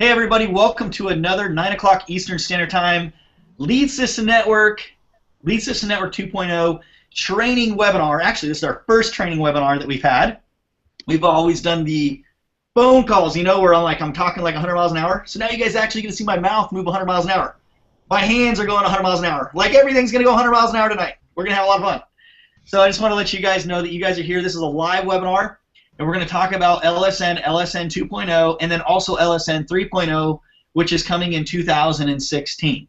Hey everybody, welcome to another 9 o'clock Eastern Standard Time Lead System Network 2.0 training webinar. Actually, this is our first training webinar that we've had. We've always done the phone calls, you know, where I'm talking like 100 miles an hour. So now you guys actually get to see my mouth move 100 miles an hour. My hands are going 100 miles an hour. Like everything's going to go 100 miles an hour tonight. We're going to have a lot of fun. So I just want to let you guys know that you guys are here. This is a live webinar. And we're going to talk about LSN 2.0, and then also LSN 3.0, which is coming in 2016.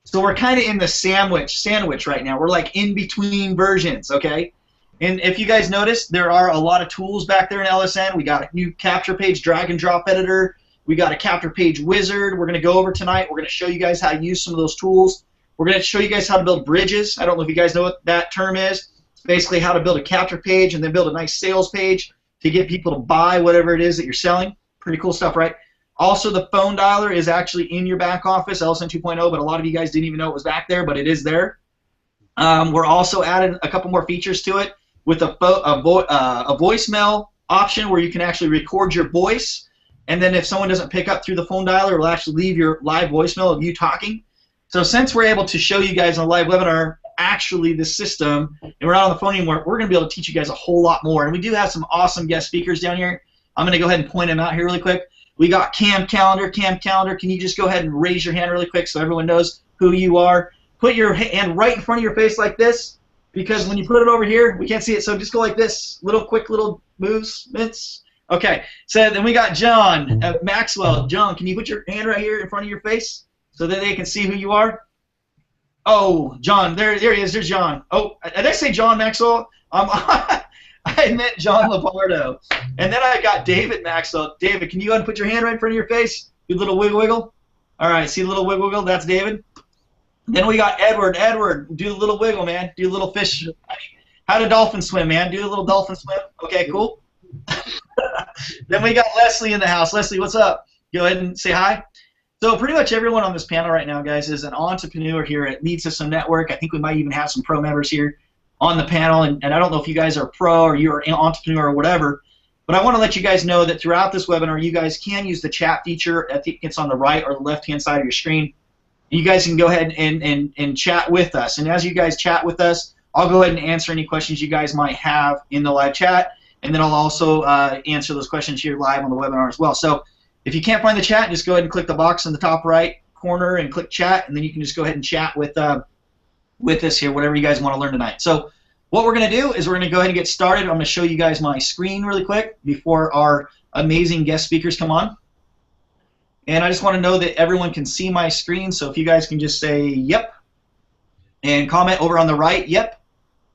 So we're kind of in the sandwich right now. We're like in between versions, okay? And if you guys notice, there are a lot of tools back there in LSN. We got a new capture page drag and drop editor. We got a capture page wizard. We're going to go over tonight. We're going to show you guys how to use some of those tools. We're going to show you guys how to build bridges. I don't know if you guys know what that term is. It's basically how to build a capture page and then build a nice sales page to get people to buy whatever it is that you're selling. Pretty cool stuff, right? Also, the phone dialer is actually in your back office, LSN 2.0, but a lot of you guys didn't even know it was back there, but it is there. We're also adding a couple more features to it with a voicemail option where you can actually record your voice, and then if someone doesn't pick up through the phone dialer, it will actually leave your live voicemail of you talking. So since we're able to show you guys on a live webinar actually the system, and we're not on the phone anymore, we're going to be able to teach you guys a whole lot more. And we do have some awesome guest speakers down here. I'm going to go ahead and point them out here really quick. We got Cam Calendar. Cam Calendar, can you just go ahead and raise your hand really quick so everyone knows who you are? Put your hand right in front of your face like this, because when you put it over here, we can't see it, so just go like this. Quick little movements. Okay, so then we got John Maxwell. John, can you put your hand right here in front of your face so that they can see who you are? Oh, John, there he is. There's John. Oh, did I say John Maxwell? I meant John Lapardo. And then I got David Maxwell. David, can you go ahead and put your hand right in front of your face? Do a little wiggle wiggle. All right, see the little wiggle wiggle? That's David. Then we got Edward. Edward, do a little wiggle, man. Do a little fish. How do dolphins swim, man? Do a little dolphin swim. Okay, cool. Then we got Leslie in the house. Leslie, what's up? Go ahead and say hi. So pretty much everyone on this panel right now, guys, is an entrepreneur here at Lead System Network. I think we might even have some pro members here on the panel, and I don't know if you guys are pro or you're an entrepreneur or whatever, but I want to let you guys know that throughout this webinar, you guys can use the chat feature. I think it's on the right or the left-hand side of your screen. You guys can go ahead and chat with us, and as you guys chat with us, I'll go ahead and answer any questions you guys might have in the live chat, and then I'll also answer those questions here live on the webinar as well. So if you can't find the chat, just go ahead and click the box in the top right corner and click chat, and then you can just go ahead and chat with us here, whatever you guys want to learn tonight. So what we're going to do is we're going to go ahead and get started. I'm going to show you guys my screen really quick before our amazing guest speakers come on. And I just want to know that everyone can see my screen, so if you guys can just say yep and comment over on the right, yep,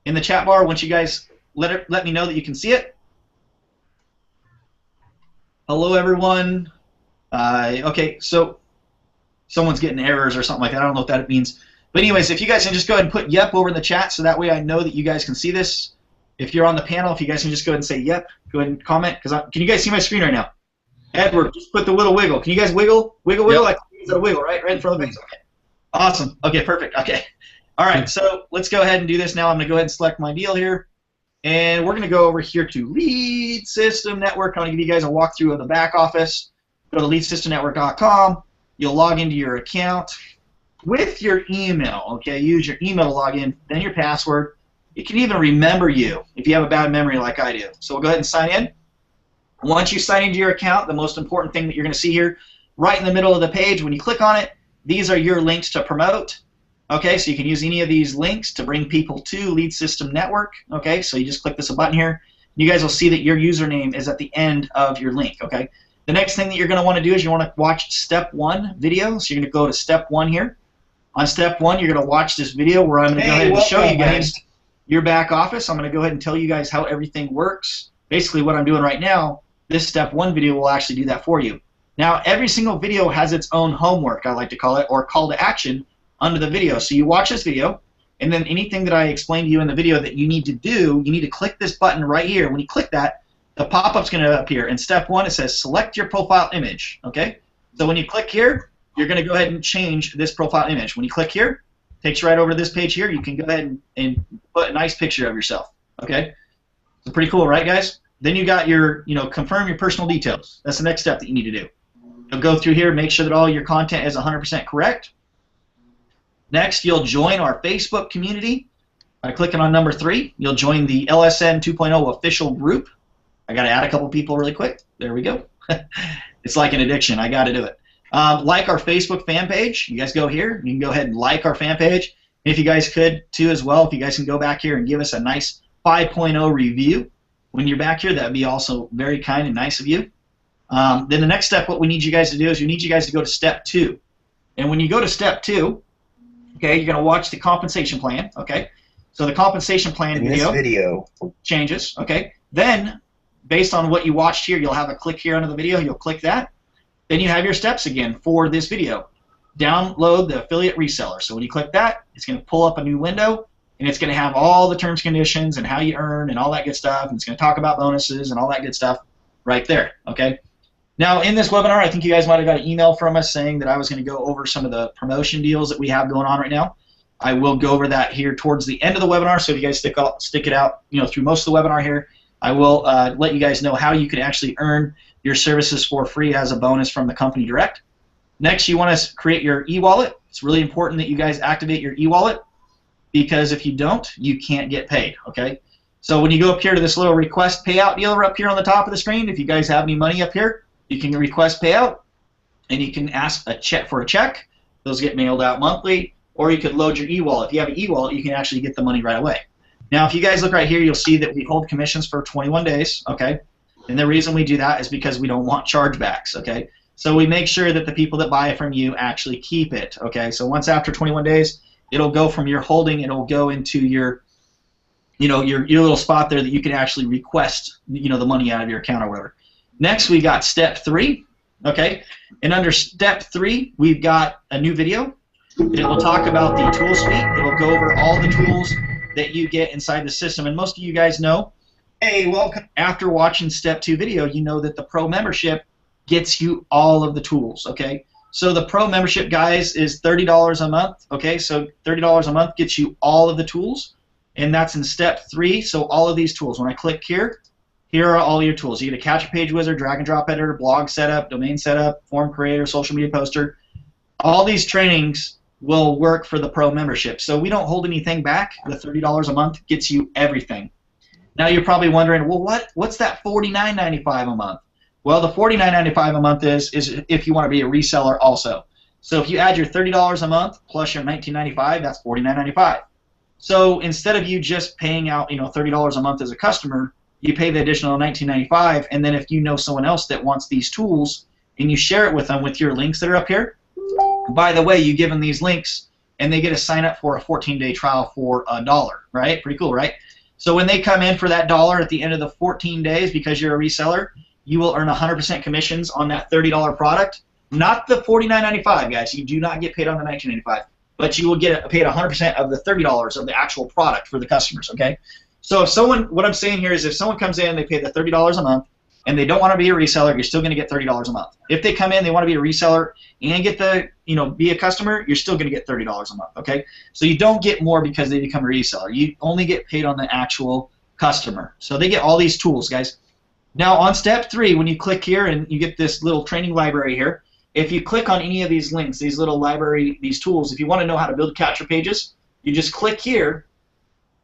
in the chat bar once you guys let me know that you can see it. Hello, everyone. Okay, so someone's getting errors or something like that. I don't know what that means. But anyways, if you guys can just go ahead and put yep over in the chat so that way I know that you guys can see this. If you're on the panel, if you guys can just go ahead and say yep, go ahead and comment. Can you guys see my screen right now? Edward, just put the little wiggle. Can you guys wiggle? Wiggle, wiggle? Yep. Like a wiggle, right? Right in front of the face. Okay. Awesome. Okay, perfect. Okay. All right, so let's go ahead and do this now. I'm going to go ahead and select my deal here. And we're going to go over here to Lead System Network. I'm going to give you guys a walkthrough of the back office. Go to leadsystemnetwork.com. You'll log into your account with your email. Okay, use your email to log in, then your password. It can even remember you if you have a bad memory like I do. So we'll go ahead and sign in. Once you sign into your account, the most important thing that you're going to see here, right in the middle of the page, when you click on it, these are your links to promote. Okay, so you can use any of these links to bring people to Lead System Network. Okay, so you just click this button here. You guys will see that your username is at the end of your link. Okay, the next thing that you're going to want to do is you want to watch Step 1 video. So you're going to go to Step 1 here. On Step 1, you're going to watch this video where I'm going to go ahead and show you guys your back office. I'm going to go ahead and tell you guys how everything works. Basically, what I'm doing right now, this Step 1 video will actually do that for you. Now, every single video has its own homework, I like to call it, or call to action under the video. So you watch this video, and then anything that I explain to you in the video that you need to do, you need to click this button right here. When you click that, the pop-up's going to appear. In Step 1, it says select your profile image. Okay? So when you click here, you're going to go ahead and change this profile image. When you click here, it takes you right over to this page here. You can go ahead and put a nice picture of yourself. Okay? So pretty cool, right, guys? Then you got your, confirm your personal details. That's the next step that you need to do. You'll go through here, make sure that all your content is 100% correct. Next, you'll join our Facebook community by clicking on number 3. You'll join the LSN 2.0 official group. I got to add a couple people really quick. There we go. It's like an addiction. I got to do it. Like our Facebook fan page. You guys go here. You can go ahead and like our fan page. If you guys could, too, as well, if you guys can go back here and give us a nice 5.0 review when you're back here, that would be also very kind and nice of you. Then the next step, what we need you guys to do is we need you guys to go to step 2. And when you go to step 2, okay, you're going to watch the compensation plan, okay? So the compensation plan video changes, okay? Then, based on what you watched here, you'll have a click here under the video. You'll click that. Then you have your steps again for this video. Download the affiliate reseller. So when you click that, it's going to pull up a new window, and it's going to have all the terms, conditions, and how you earn and all that good stuff. And it's going to talk about bonuses and all that good stuff right there, okay? Now, in this webinar, I think you guys might have got an email from us saying that I was going to go over some of the promotion deals that we have going on right now. I will go over that here towards the end of the webinar, so if you guys stick it out, through most of the webinar here, I will let you guys know how you can actually earn your services for free as a bonus from the company direct. Next, you want to create your e-wallet. It's really important that you guys activate your e-wallet, because if you don't, you can't get paid, okay? So when you go up here to this little request payout deal up here on the top of the screen, if you guys have any money up here, you can request payout, and you can ask a check for a check. Those get mailed out monthly, or you could load your e-wallet. If you have an e-wallet, you can actually get the money right away. Now, if you guys look right here, you'll see that we hold commissions for 21 days, okay? And the reason we do that is because we don't want chargebacks, okay? So we make sure that the people that buy it from you actually keep it, okay? So once after 21 days, it'll go from your holding, it'll go into your, your little spot there that you can actually request, the money out of your account or whatever. Next, we got step 3, okay? And under step 3, we've got a new video. And it will talk about the tool suite. It'll go over all the tools that you get inside the system. And most of you guys know, hey, welcome. After watching step 2 video, you know that the pro membership gets you all of the tools, okay? So the pro membership, guys, is $30 a month, okay? So $30 a month gets you all of the tools, and that's in step 3. So all of these tools, when I click here, here are all your tools. You get a capture page wizard, drag and drop editor, blog setup, domain setup, form creator, social media poster. All these trainings will work for the pro membership. So we don't hold anything back. The $30 a month gets you everything. Now you're probably wondering, well, what's that $49.95 a month? Well, the $49.95 a month is if you want to be a reseller also. So if you add your $30 a month plus your $19.95, that's $49.95. So instead of you just paying out, $30 a month as a customer, you pay the additional $19.95, and then if you know someone else that wants these tools and you share it with them with your links that are up here, by the way, you give them these links and they get to sign up for a 14-day trial for $1, right? Pretty cool, right? So when they come in for that $1 at the end of the 14 days, because you're a reseller, you will earn 100% commissions on that $30 product. Not the $49.95, guys. You do not get paid on the $19.95, but you will get paid 100% of the $30 of the actual product for the customers, okay? So if someone, what I'm saying here is if someone comes in, they pay the $30 a month, and they don't want to be a reseller, you're still going to get $30 a month. If they come in, they want to be a reseller and get the, be a customer, you're still going to get $30 a month, okay? So you don't get more because they become a reseller. You only get paid on the actual customer. So they get all these tools, guys. Now on step 3, when you click here and you get this little training library here, if you click on any of these links, these little library, these tools, if you want to know how to build capture pages, you just click here,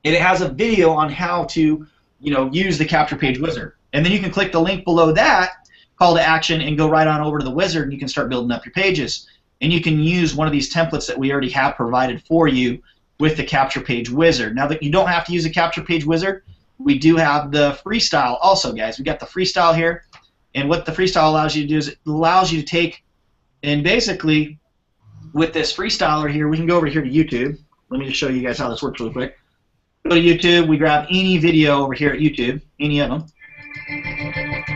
and it has a video on how to, use the capture page wizard. And then you can click the link below that, call to action, and go right on over to the wizard, and you can start building up your pages. And you can use one of these templates that we already have provided for you with the capture page wizard. Now that you don't have to use a capture page wizard, we do have the freestyle also, guys. We got the freestyle here, and what the freestyle allows you to do is it allows you to take, and basically with this freestyler here, we can go over here to YouTube. Let me just show you guys how this works really quick. Go to YouTube, we grab any video over here at YouTube, any of them.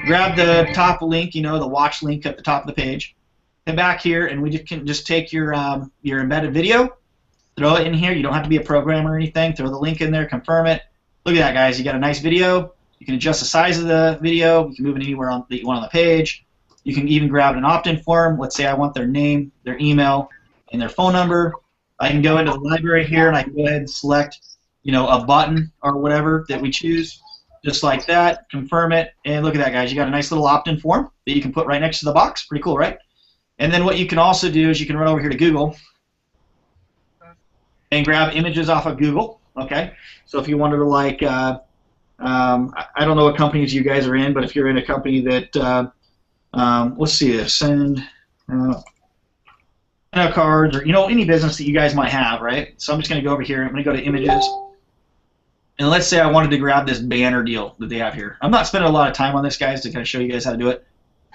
Grab the top link, the watch link at the top of the page. Head back here, and we can just take your embedded video, throw it in here. You don't have to be a programmer or anything. Throw the link in there, confirm it. Look at that, guys. You got a nice video. You can adjust the size of the video. You can move it anywhere that you want on the page. You can even grab an opt-in form. Let's say I want their name, their email, and their phone number. I can go into the library here, and I can go ahead and select, a button or whatever that we choose. Just like that, confirm it, and look at that, guys. You got a nice little opt-in form that you can put right next to the box. Pretty cool, right? And then what you can also do is you can run over here to Google and grab images off of Google. Okay, so if you wanted to like, I don't know what companies you guys are in, but if you're in a company that, let's see, send cards, or any business that you guys might have, right? So I'm just going to go over here. I'm going to go to images, and let's say I wanted to grab this banner deal that they have here. I'm not spending a lot of time on this, guys, to kind of show you guys how to do it.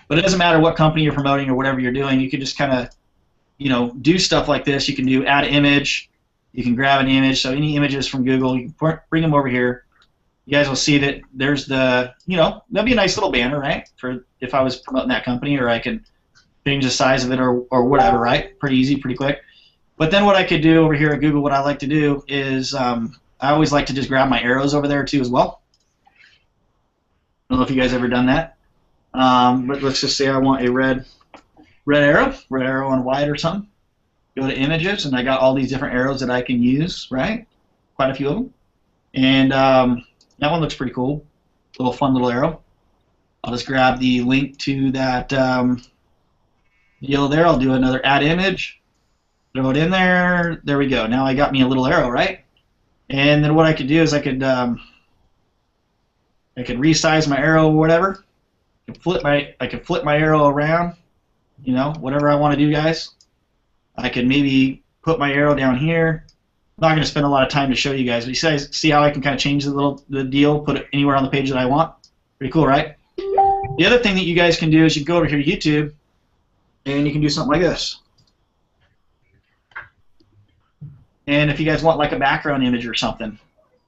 But it doesn't matter what company you're promoting or whatever you're doing. You can just kind of, do stuff like this. You can do add image. You can grab an image. So any images from Google, you can bring them over here. You guys will see that there's the, that'd be a nice little banner, right? For if I was promoting that company, or I could change the size of it or whatever, right? Pretty easy, pretty quick. But then what I could do over here at Google, what I like to do is I always like to just grab my arrows over there too as well. I don't know if you guys ever done that. But let's just say I want a red arrow on white or something. Go to images, and I got all these different arrows that I can use, right? Quite a few of them. And that one looks pretty cool. Little fun little arrow. I'll just grab the link to that deal there. I'll do another add image. Throw it in there. There we go. Now I got me a little arrow, right? And then what I could do is I could resize my arrow or whatever. I could flip my arrow around, whatever I want to do, guys. I could maybe put my arrow down here. I'm not going to spend a lot of time to show you guys, but you guys see how I can kind of change the deal, put it anywhere on the page that I want. Pretty cool, right? The other thing that you guys can do is you can go over here to YouTube, and you can do something like this. And if you guys want like a background image or something,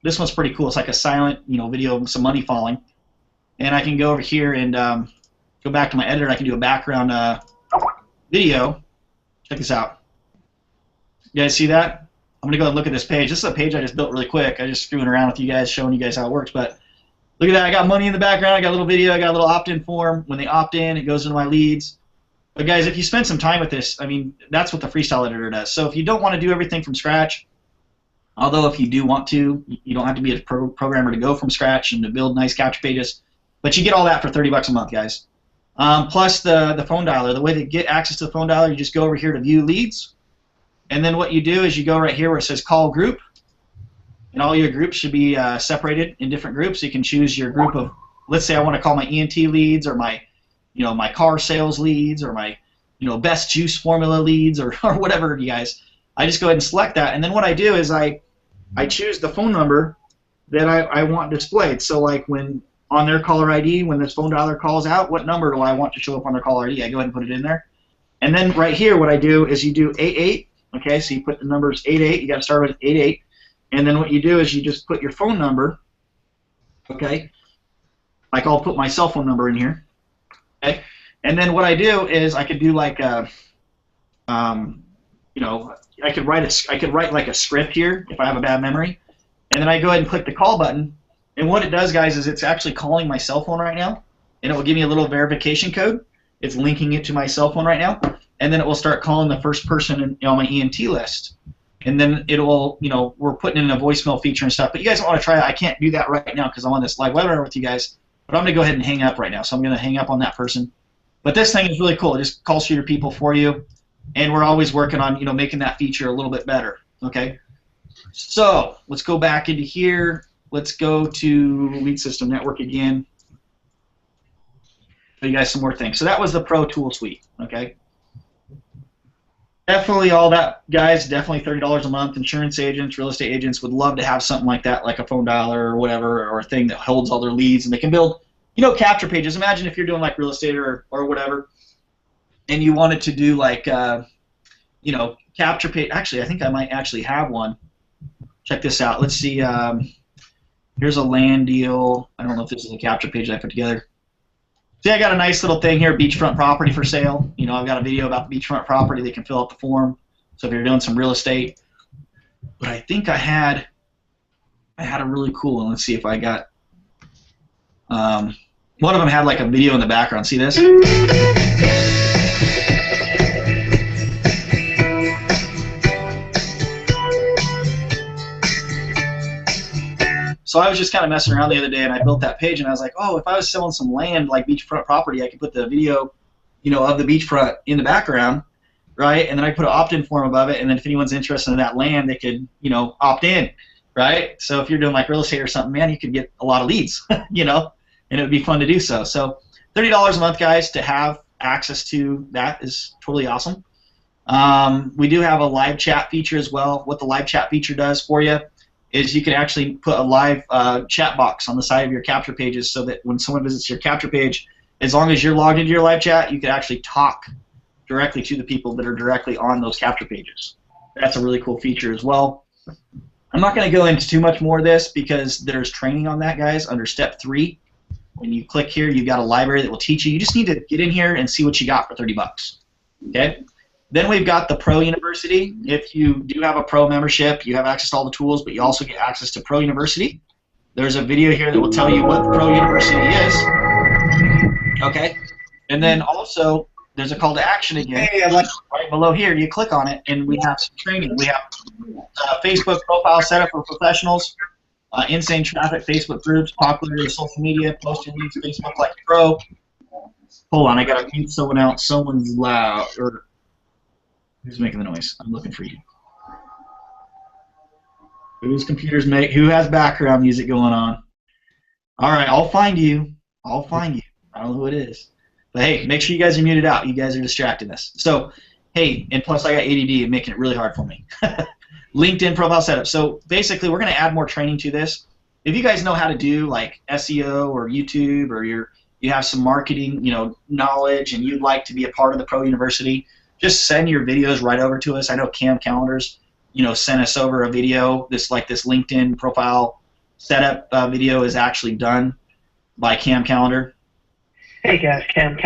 this one's pretty cool. It's like a silent, video of some money falling. And I can go over here and go back to my editor. I can do a background video. Check this out. You guys see that? I'm going to go and look at this page. This is a page I just built really quick. I just screwing around with you guys, showing you guys how it works. But look at that. I got money in the background. I got a little video. I got a little opt-in form. When they opt in, it goes into my leads. But guys, if you spend some time with this, that's what the freestyle editor does. So if you don't want to do everything from scratch, although if you do want to, you don't have to be a programmer to go from scratch and to build nice capture pages. But you get all that for $30 a month, guys. Plus the phone dialer. The way to get access to the phone dialer, you just go over here to view leads. And then what you do is you go right here where it says call group. And all your groups should be separated in different groups. You can choose your group of, let's say I want to call my ENT leads, or my, my car sales leads, or my, best juice formula leads, or whatever, you guys. I just go ahead and select that. And then what I do is I choose the phone number that I want displayed. So like when on their caller ID, when this phone dialer calls out, what number do I want to show up on their caller ID? I go ahead and put it in there. And then right here, what I do is you do 88. Okay, so you put the numbers 88. You got to start with 88. And then what you do is you just put your phone number. Okay, like I'll put my cell phone number in here. Okay, and then what I do is I could do like a, I could write like a script here if I have a bad memory, and then I go ahead and click the call button. And what it does, guys, is it's actually calling my cell phone right now, and it will give me a little verification code. It's linking it to my cell phone right now, and then it will start calling the first person on my ENT list. And then it will, we're putting in a voicemail feature and stuff. But you guys don't want to try it. I can't do that right now because I'm on this live webinar with you guys. But I'm going to go ahead and hang up right now. So I'm going to hang up on that person. But this thing is really cool. It just calls shooter people for you. And we're always working on, making that feature a little bit better. Okay. So let's go back into here. Let's go to Lead System Network again. Show you guys some more things. So that was the Pro Tool Suite. Okay. Definitely all that, guys. Definitely $30 a month. Insurance agents, real estate agents would love to have something like that, like a phone dialer or whatever, or a thing that holds all their leads, and they can build, capture pages. Imagine if you're doing like real estate or whatever, and you wanted to do like, capture page. Actually, I think I might actually have one. Check this out. Let's see. Here's a land deal. I don't know if this is a capture page that I put together. See, I got a nice little thing here, beachfront property for sale. I've got a video about the beachfront property. They can fill out the form. So if you're doing some real estate. But I think I had a really cool one. Let's see if I got. One of them had like a video in the background. See this? So I was just kind of messing around the other day, and I built that page, and I was like, oh, if I was selling some land like beachfront property, I could put the video of the beachfront in the background, right? And then I put an opt-in form above it, and then if anyone's interested in that land, they could, opt in, right? So if you're doing like real estate or something, man, you could get a lot of leads, and it would be fun to do so. So $30 a month, guys, to have access to that is totally awesome. We do have a live chat feature as well. What the live chat feature does for you is you can actually put a live chat box on the side of your capture pages so that when someone visits your capture page, as long as you're logged into your live chat, you can actually talk directly to the people that are directly on those capture pages. That's a really cool feature as well. I'm not going to go into too much more of this because there's training on that, guys, under step 3. When you click here, you've got a library that will teach you. You just need to get in here and see what you got for 30 bucks. Okay? Then we've got the Pro University. If you do have a Pro membership, you have access to all the tools, but you also get access to Pro University. There's a video here that will tell you what the Pro University is. Okay? And then also, there's a call to action again. Right below here, you click on it, and we have some training. We have Facebook profile setup for professionals, insane traffic, Facebook groups, popular social media, posting leads, Facebook like Pro. Hold on, I gotta mute someone out. Someone's loud. Or who's making the noise? I'm looking for you. Whose computers who has background music going on? All right, I'll find you. I'll find you. I don't know who it is. But hey, make sure you guys are muted out. You guys are distracting us. So, hey, and plus I got ADD and making it really hard for me. LinkedIn profile setup. So basically, we're going to add more training to this. If you guys know how to do like SEO or YouTube, or you have some marketing, knowledge, and you'd like to be a part of the Pro University, just send your videos right over to us. I know Cam Calendars, sent us over a video. This LinkedIn profile setup video is actually done by Cam Calendar. Hey guys, Cam.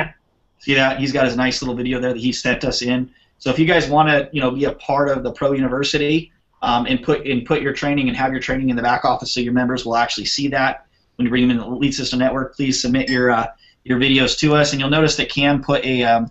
See that? He's got his nice little video there that he sent us in. So if you guys want to, be a part of the Pro University and put your training and have your training in the back office, so your members will actually see that when you bring them in the Lead System Network, please submit your videos to us. And you'll notice that Cam put a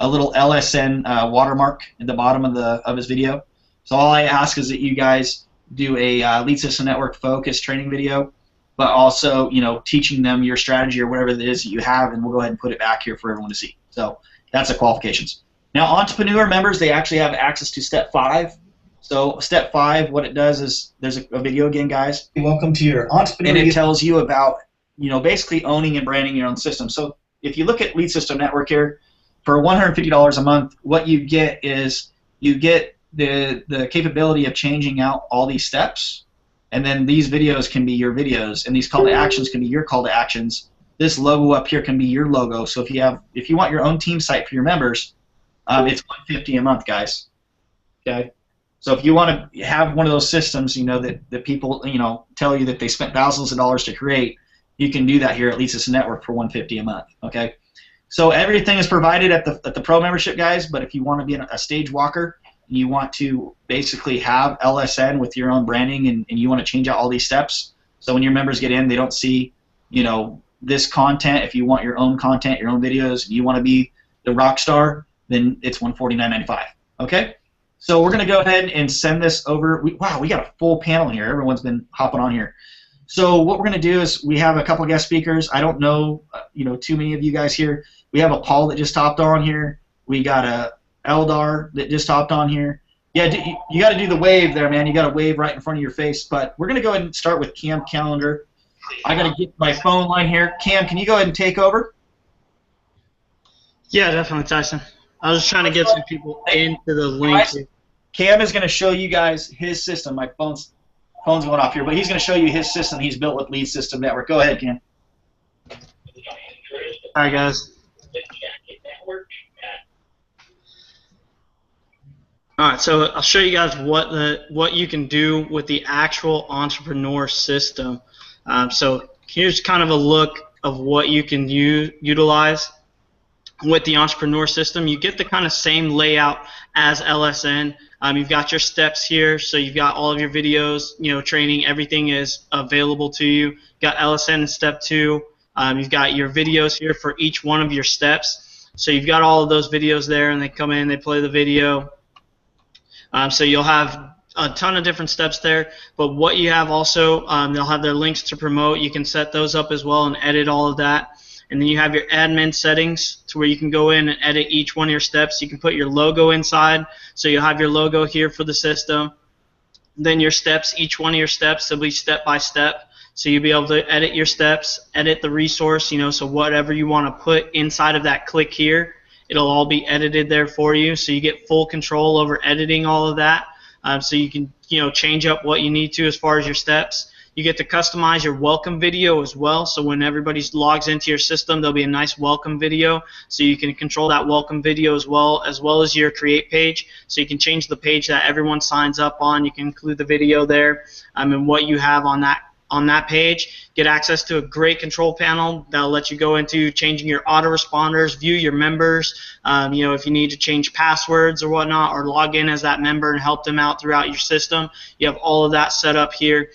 little LSN watermark at the bottom of his video. So all I ask is that you guys do a Lead System Network focused training video, but also, teaching them your strategy or whatever it is that you have, and we'll go ahead and put it back here for everyone to see. So that's the qualifications. Now, entrepreneur members, they actually have access to Step 5. So Step 5, what it does is, there's a video again, guys. Welcome to your entrepreneur. And it tells you about, basically owning and branding your own system. So if you look at Lead System Network here, for $150 a month, what you get is you get the capability of changing out all these steps. And then these videos can be your videos, and these call to actions can be your call to actions. This logo up here can be your logo. So if you want your own team site for your members, it's $150 a month, guys. Okay. So if you want to have one of those systems, that people tell you that they spent thousands of dollars to create, you can do that here at Lead System Network for $150 a month. Okay. So everything is provided at the Pro membership, guys. But if you want to be a stage walker, you want to basically have LSN with your own branding, and you want to change out all these steps, so when your members get in, they don't see this content. If you want your own content, your own videos, and you want to be the rock star, then it's $149.95. Okay, so we're going to go ahead and send this over. Wow, we got a full panel here. Everyone's been hopping on here. So what we're going to do is we have a couple guest speakers. I don't know too many of you guys here. We have a Paul that just hopped on here. We got a Eldar that just hopped on here. Yeah, you got to do the wave there, man. You got to wave right in front of your face. But we're going to go ahead and start with Cam Calendar. I got to get my phone line here. Cam, can you go ahead and take over? Yeah, definitely, Tyson. I was just trying to get some people into the link. Cam is going to show you guys his system. My phone's going off here, but he's going to show you his system he's built with Lead System Network. Go ahead, Cam. All right, guys. All right, so I'll show you guys what you can do with the actual entrepreneur system. So here's kind of a look of what you can utilize with the entrepreneur system. You get the kind of same layout as LSN. You've got your steps here, so you've got all of your videos, training, everything is available to you. You've got LSN in step 2. You've got your videos here for each one of your steps. So you've got all of those videos there, and they come in, they play the video. So you'll have a ton of different steps there, but what you have also, they'll have their links to promote. You can set those up as well and edit all of that. And then you have your admin settings to where you can go in and edit each one of your steps. You can put your logo inside, so you'll have your logo here for the system. Then your steps, each one of your steps will be step by step. So you'll be able to edit your steps, edit the resource, so whatever you want to put inside of that click here, it'll all be edited there for you. So you get full control over editing all of that. So you can, change up what you need to as far as your steps. You get to customize your welcome video as well. So when everybody logs into your system, there'll be a nice welcome video. So you can control that welcome video as well as your create page. So you can change the page that everyone signs up on. You can include the video there and what you have on that page. Get access to a great control panel that'll let you go into changing your autoresponders, view your members, if you need to change passwords or whatnot, or log in as that member and help them out throughout your system. You have all of that set up here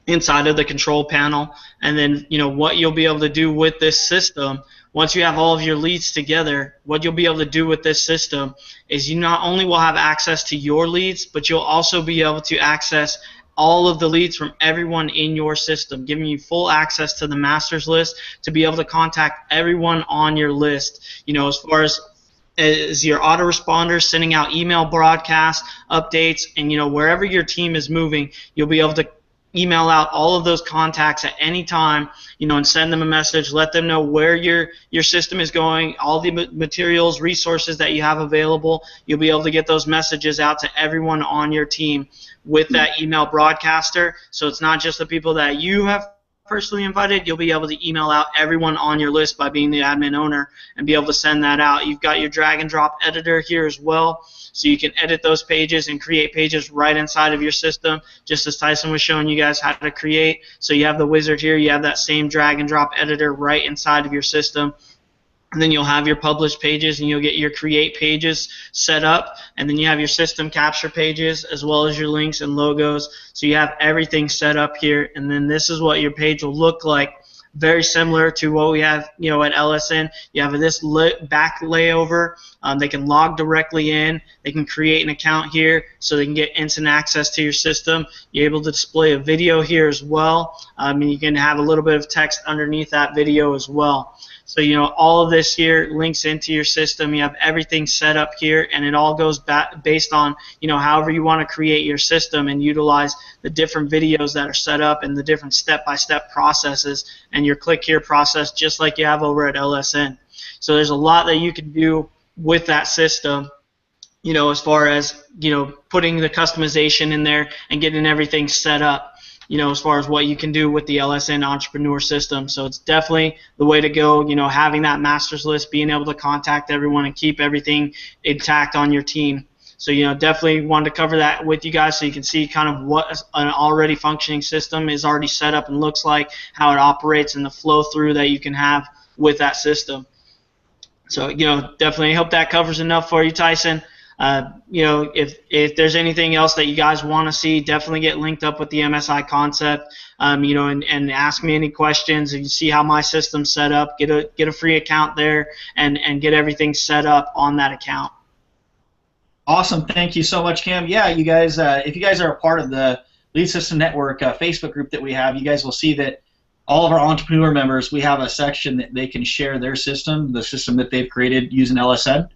inside of the control panel. And then what you'll be able to do with this system, once you have all of your leads together, what you'll be able to do with this system is you not only will have access to your leads, but you'll also be able to access all of the leads from everyone in your system, giving you full access to the masters list to be able to contact everyone on your list. As far as your autoresponders, sending out email broadcasts, updates, and wherever your team is moving, you'll be able to email out all of those contacts at any time, and send them a message, let them know where your system is going, all the materials, resources that you have available. You'll be able to get those messages out to everyone on your team with that email broadcaster. So it's not just the people that you have personally invited. You'll be able to email out everyone on your list by being the admin owner and be able to send that out. You've got your drag and drop editor here as well, so you can edit those pages and create pages right inside of your system, just as Tyson was showing you guys how to create. So you have the wizard here, you have that same drag and drop editor right inside of your system. And then you'll have your published pages, and you'll get your create pages set up, and then you have your system capture pages as well as your links and logos. So you have everything set up here, and then this is what your page will look like. Very similar to what we have, at LSN. You have this back layover. They can log directly in. They can create an account here, so they can get instant access to your system. You're able to display a video here as well. And you can have a little bit of text underneath that video as well. So all of this here links into your system. You have everything set up here, and it all goes back based on however you want to create your system and utilize the different videos that are set up and the different step-by-step processes and your click here process, just like you have over at LSN. So there's a lot that you can do with that system, as far as putting the customization in there and getting everything set up. As far as what you can do with the LSN Entrepreneur System. So it's definitely the way to go, having that masters list, being able to contact everyone and keep everything intact on your team. So, definitely wanted to cover that with you guys so you can see kind of what an already functioning system is already set up and looks like, how it operates, and the flow through that you can have with that system. So, definitely hope that covers enough for you, Tyson. If there's anything else that you guys want to see, definitely get linked up with the MSI concept, and ask me any questions. If you see how my system's set up, get a free account there and get everything set up on that account. Awesome. Thank you so much, Cam. Yeah, you guys, if you guys are a part of the Lead System Network Facebook group that we have, you guys will see that all of our entrepreneur members, we have a section that they can share their system, the system that they've created using LSN.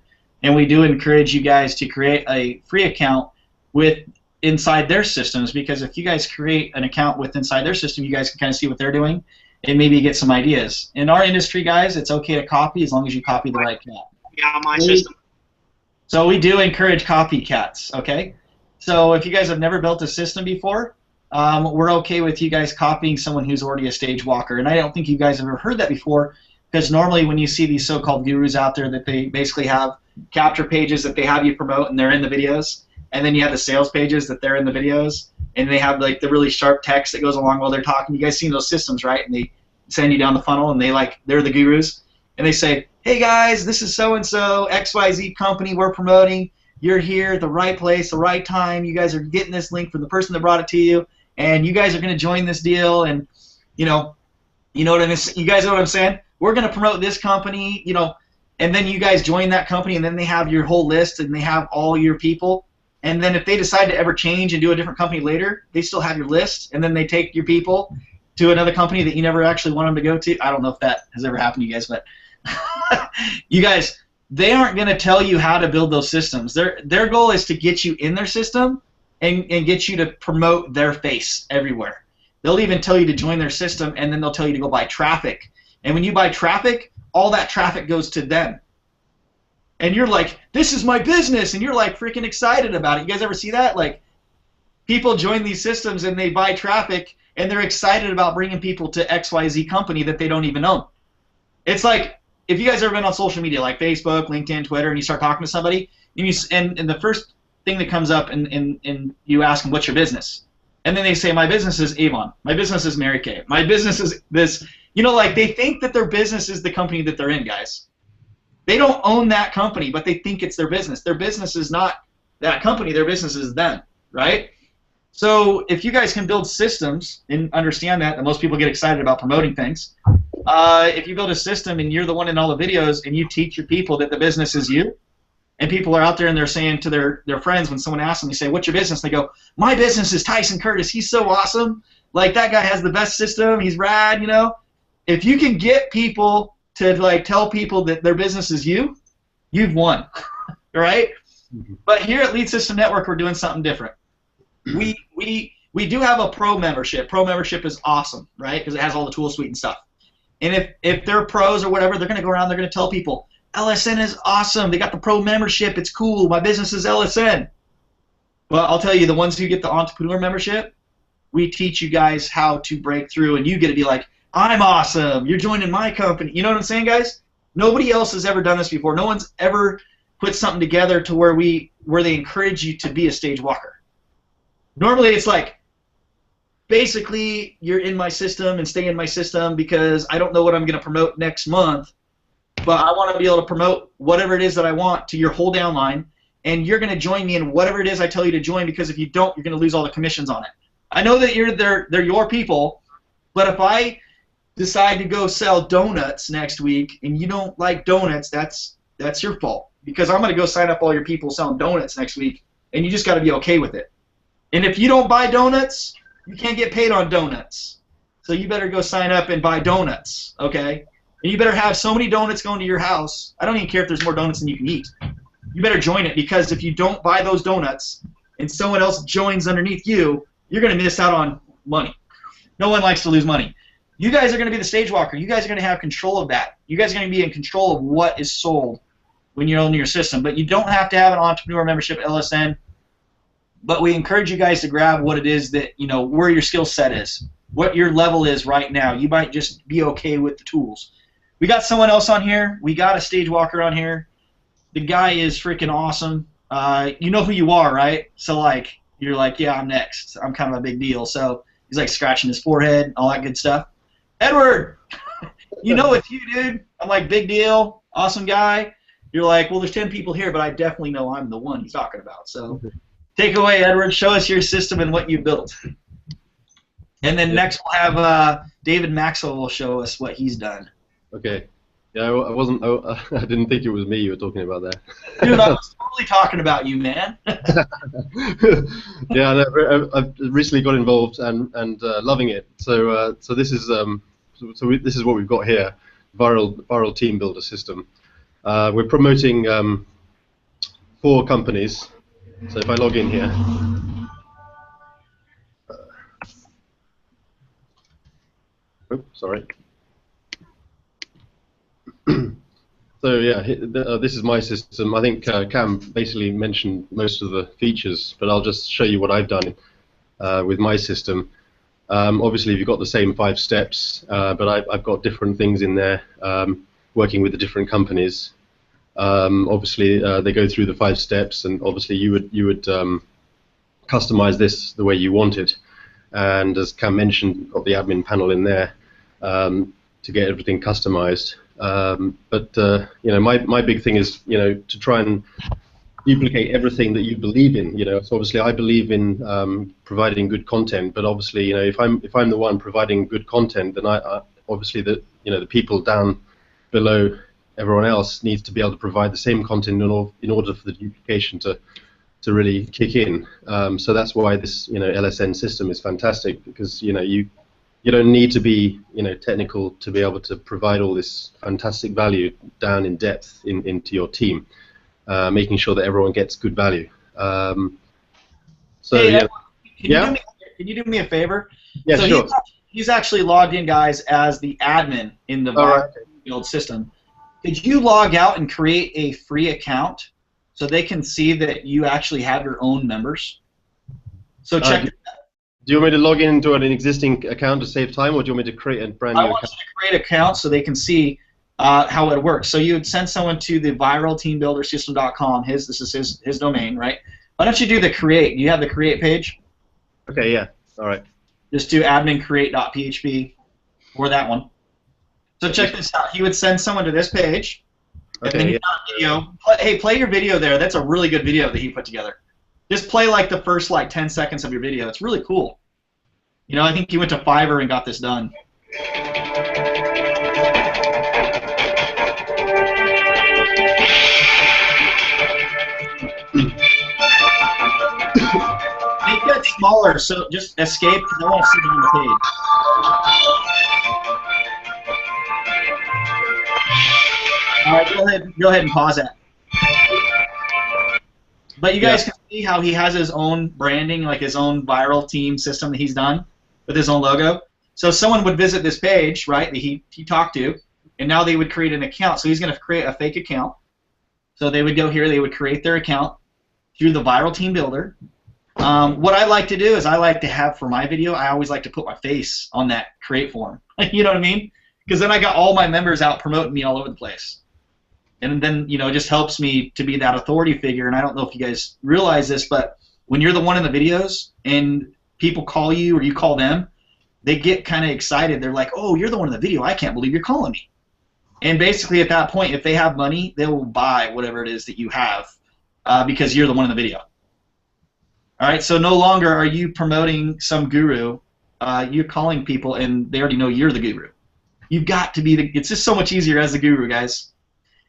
And we do encourage you guys to create a free account with inside their systems, because if you guys create an account with inside their system, you guys can kind of see what they're doing and maybe get some ideas. In our industry, guys, it's okay to copy as long as you copy the right cat. Yeah, my system. So we do encourage copycats, okay? So if you guys have never built a system before, we're okay with you guys copying someone who's already a stage walker. And I don't think you guys have ever heard that before, because normally when you see these so-called gurus out there that they basically have capture pages that they have you promote and they're in the videos, and then you have the sales pages that they're in the videos, and they have like the really sharp text that goes along while they're talking. You guys seen those systems, right? And they send you down the funnel, and they're the gurus, and they say, hey guys, this is so-and-so, XYZ company we're promoting. You're here at the right place, the right time. You guys are getting this link from the person that brought it to you, and you guys are going to join this deal, and you guys know what I'm saying? We're going to promote this company, and then you guys join that company, and then they have your whole list, and they have all your people. And then if they decide to ever change and do a different company later, they still have your list, and then they take your people to another company that you never actually want them to go to. I don't know if that has ever happened to you guys, but you guys, they aren't going to tell you how to build those systems. Their goal is to get you in their system and get you to promote their face everywhere. They'll even tell you to join their system, and then they'll tell you to go buy traffic. And when you buy traffic, all that traffic goes to them. And you're like, this is my business, and you're like freaking excited about it. You guys ever see that? Like, people join these systems and they buy traffic, and they're excited about bringing people to XYZ company that they don't even own. It's like, if you guys ever been on social media like Facebook, LinkedIn, Twitter, and you start talking to somebody, and the first thing that comes up, and you ask them, what's your business? And then they say, my business is Avon. My business is Mary Kay. My business is this. You know, like, they think that their business is the company that they're in, guys. They don't own that company, but they think it's their business. Their business is not that company. Their business is them, right? So if you guys can build systems and understand that most people get excited about promoting things, if you build a system and you're the one in all the videos and you teach your people that the business is you, and people are out there and they're saying to their friends, when someone asks them, they say, what's your business? They go, my business is Tyson Curtis. He's so awesome. Like, that guy has the best system. He's rad, you know. If you can get people to, like, tell people that their business is you, you've won, right? But here at Lead System Network, we're doing something different. We do have a pro membership. Pro membership is awesome, right? Because it has all the tool suite and stuff. And if they're pros or whatever, they're going to go around, they're going to tell people, LSN is awesome. They got the pro membership. It's cool. My business is LSN. Well, I'll tell you, the ones who get the entrepreneur membership, we teach you guys how to break through, and you get to be like, I'm awesome. You're joining my company. You know what I'm saying, guys? Nobody else has ever done this before. No one's ever put something together to where they encourage you to be a stage walker. Normally, it's like, basically, you're in my system and stay in my system because I don't know what I'm going to promote next month, but I want to be able to promote whatever it is that I want to your whole downline, and you're going to join me in whatever it is I tell you to join, because if you don't, you're going to lose all the commissions on it. I know that they're your people, but if I decide to go sell donuts next week and you don't like donuts, that's your fault, because I'm going to go sign up all your people selling donuts next week, and you just got to be okay with it. And if you don't buy donuts, you can't get paid on donuts. So you better go sign up and buy donuts, okay? And you better have so many donuts going to your house. I don't even care if there's more donuts than you can eat. You better join it, because if you don't buy those donuts and someone else joins underneath you, you're going to miss out on money. No one likes to lose money. You guys are going to be the stage walker. You guys are going to have control of that. You guys are going to be in control of what is sold when you're owning your system. But you don't have to have an entrepreneur membership LSN. But we encourage you guys to grab what it is that, you know, where your skill set is, what your level is right now. You might just be okay with the tools. We got someone else on here. We got a stage walker on here. The guy is freaking awesome. You know who you are, right? So, like, you're like, yeah, I'm next. I'm kind of a big deal. So he's, like, scratching his forehead, all that good stuff. Edward, you know it's you, dude. I'm like, big deal, awesome guy. You're like, well, there's 10 people here, but I definitely know I'm the one he's talking about. So take away, Edward. Show us your system and what you built. And then next we'll have David Maxwell will show us what he's done. Okay. Yeah, I wasn't. I didn't think it was me you were talking about there. Dude, I was totally talking about you, man. Yeah, I've recently got involved and loving it. So this is this is what we've got here, viral team builder system. We're promoting 4 companies. So if I log in here. Oops, sorry. So yeah, this is my system. I think Cam basically mentioned most of the features, but I'll just show you what I've done with my system. Obviously, you've got the same 5 steps, but I've got different things in there, working with the different companies. Obviously, they go through the 5 steps, and obviously you would customize this the way you want it. And as Cam mentioned, you've got the admin panel in there to get everything customized. But you know, my big thing is, you know, to try and duplicate everything that you believe in. You know, so obviously I believe in providing good content, but obviously, you know, if I'm the one providing good content, then I obviously the people down below everyone else needs to be able to provide the same content in order for the duplication to really kick in. So that's why this LSN system is fantastic, because you you don't need to be, technical to be able to provide all this fantastic value down in depth into your team, making sure that everyone gets good value. Hey, Yeah. Can you do me a favor? Yeah, so sure. he's actually logged in, guys, as the admin in the All right. build system. Could you log out and create a free account so they can see that you actually have your own members? So check. Do you want me to log into an existing account to save time, or do you want me to create a brand new account? I want you to create an account so they can see how it works. So you would send someone to the viralteambuildersystem.com. This is his domain, right? Why don't you do the create? You have the create page? Okay, yeah. All right. Just do admin create.php or that one. So check this out. He would send someone to this page, and then he's got a video. Hey, play your video there. That's a really good video that he put together. Just play like the first 10 seconds of your video. It's really cool. I think he went to Fiverr and got this done. Make that smaller, so just escape, because I want to see it on the page. All right, go ahead and pause that. But you guys can see how he has his own branding, like his own viral team system that he's done with his own logo. So someone would visit this page, right, that he talked to, and now they would create an account. So he's going to create a fake account. So they would go here, they would create their account through the Viral Team Builder. What I like to do is I like to have, for my video, I always like to put my face on that create form. You know what I mean? Because then I got all my members out promoting me all over the place. And then, it just helps me to be that authority figure. And I don't know if you guys realize this, but when you're the one in the videos and people call you or you call them, they get kind of excited. They're like, oh, you're the one in the video. I can't believe you're calling me. And basically at that point, if they have money, they will buy whatever it is that you have because you're the one in the video. All right, so no longer are you promoting some guru. You're calling people, and they already know you're the guru. You've got to be it's just so much easier as the guru, guys.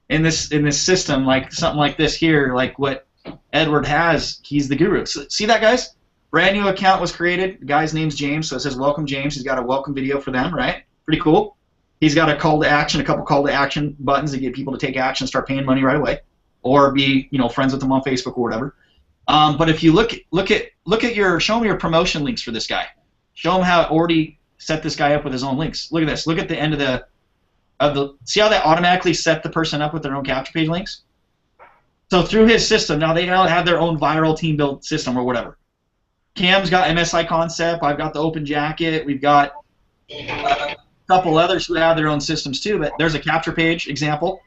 In this system, like something like this here, like what Edward has, he's the guru. So, see that, guys? Brand new account was created. The guy's name's James, so it says welcome James. He's got a welcome video for them, right? Pretty cool. He's got a call to action, a couple call to action buttons to get people to take action, start paying money right away, or be friends with them on Facebook or whatever. But if you look at show him your promotion links for this guy. Show him how it already set this guy up with his own links. Look at this. Look at the end of the see how that automatically set the person up with their own capture page links? So through his system, now they have their own viral team build system or whatever. Cam's got MSI Concept. I've got the Open Jacket. We've got a couple others who have their own systems too, but there's a capture page example.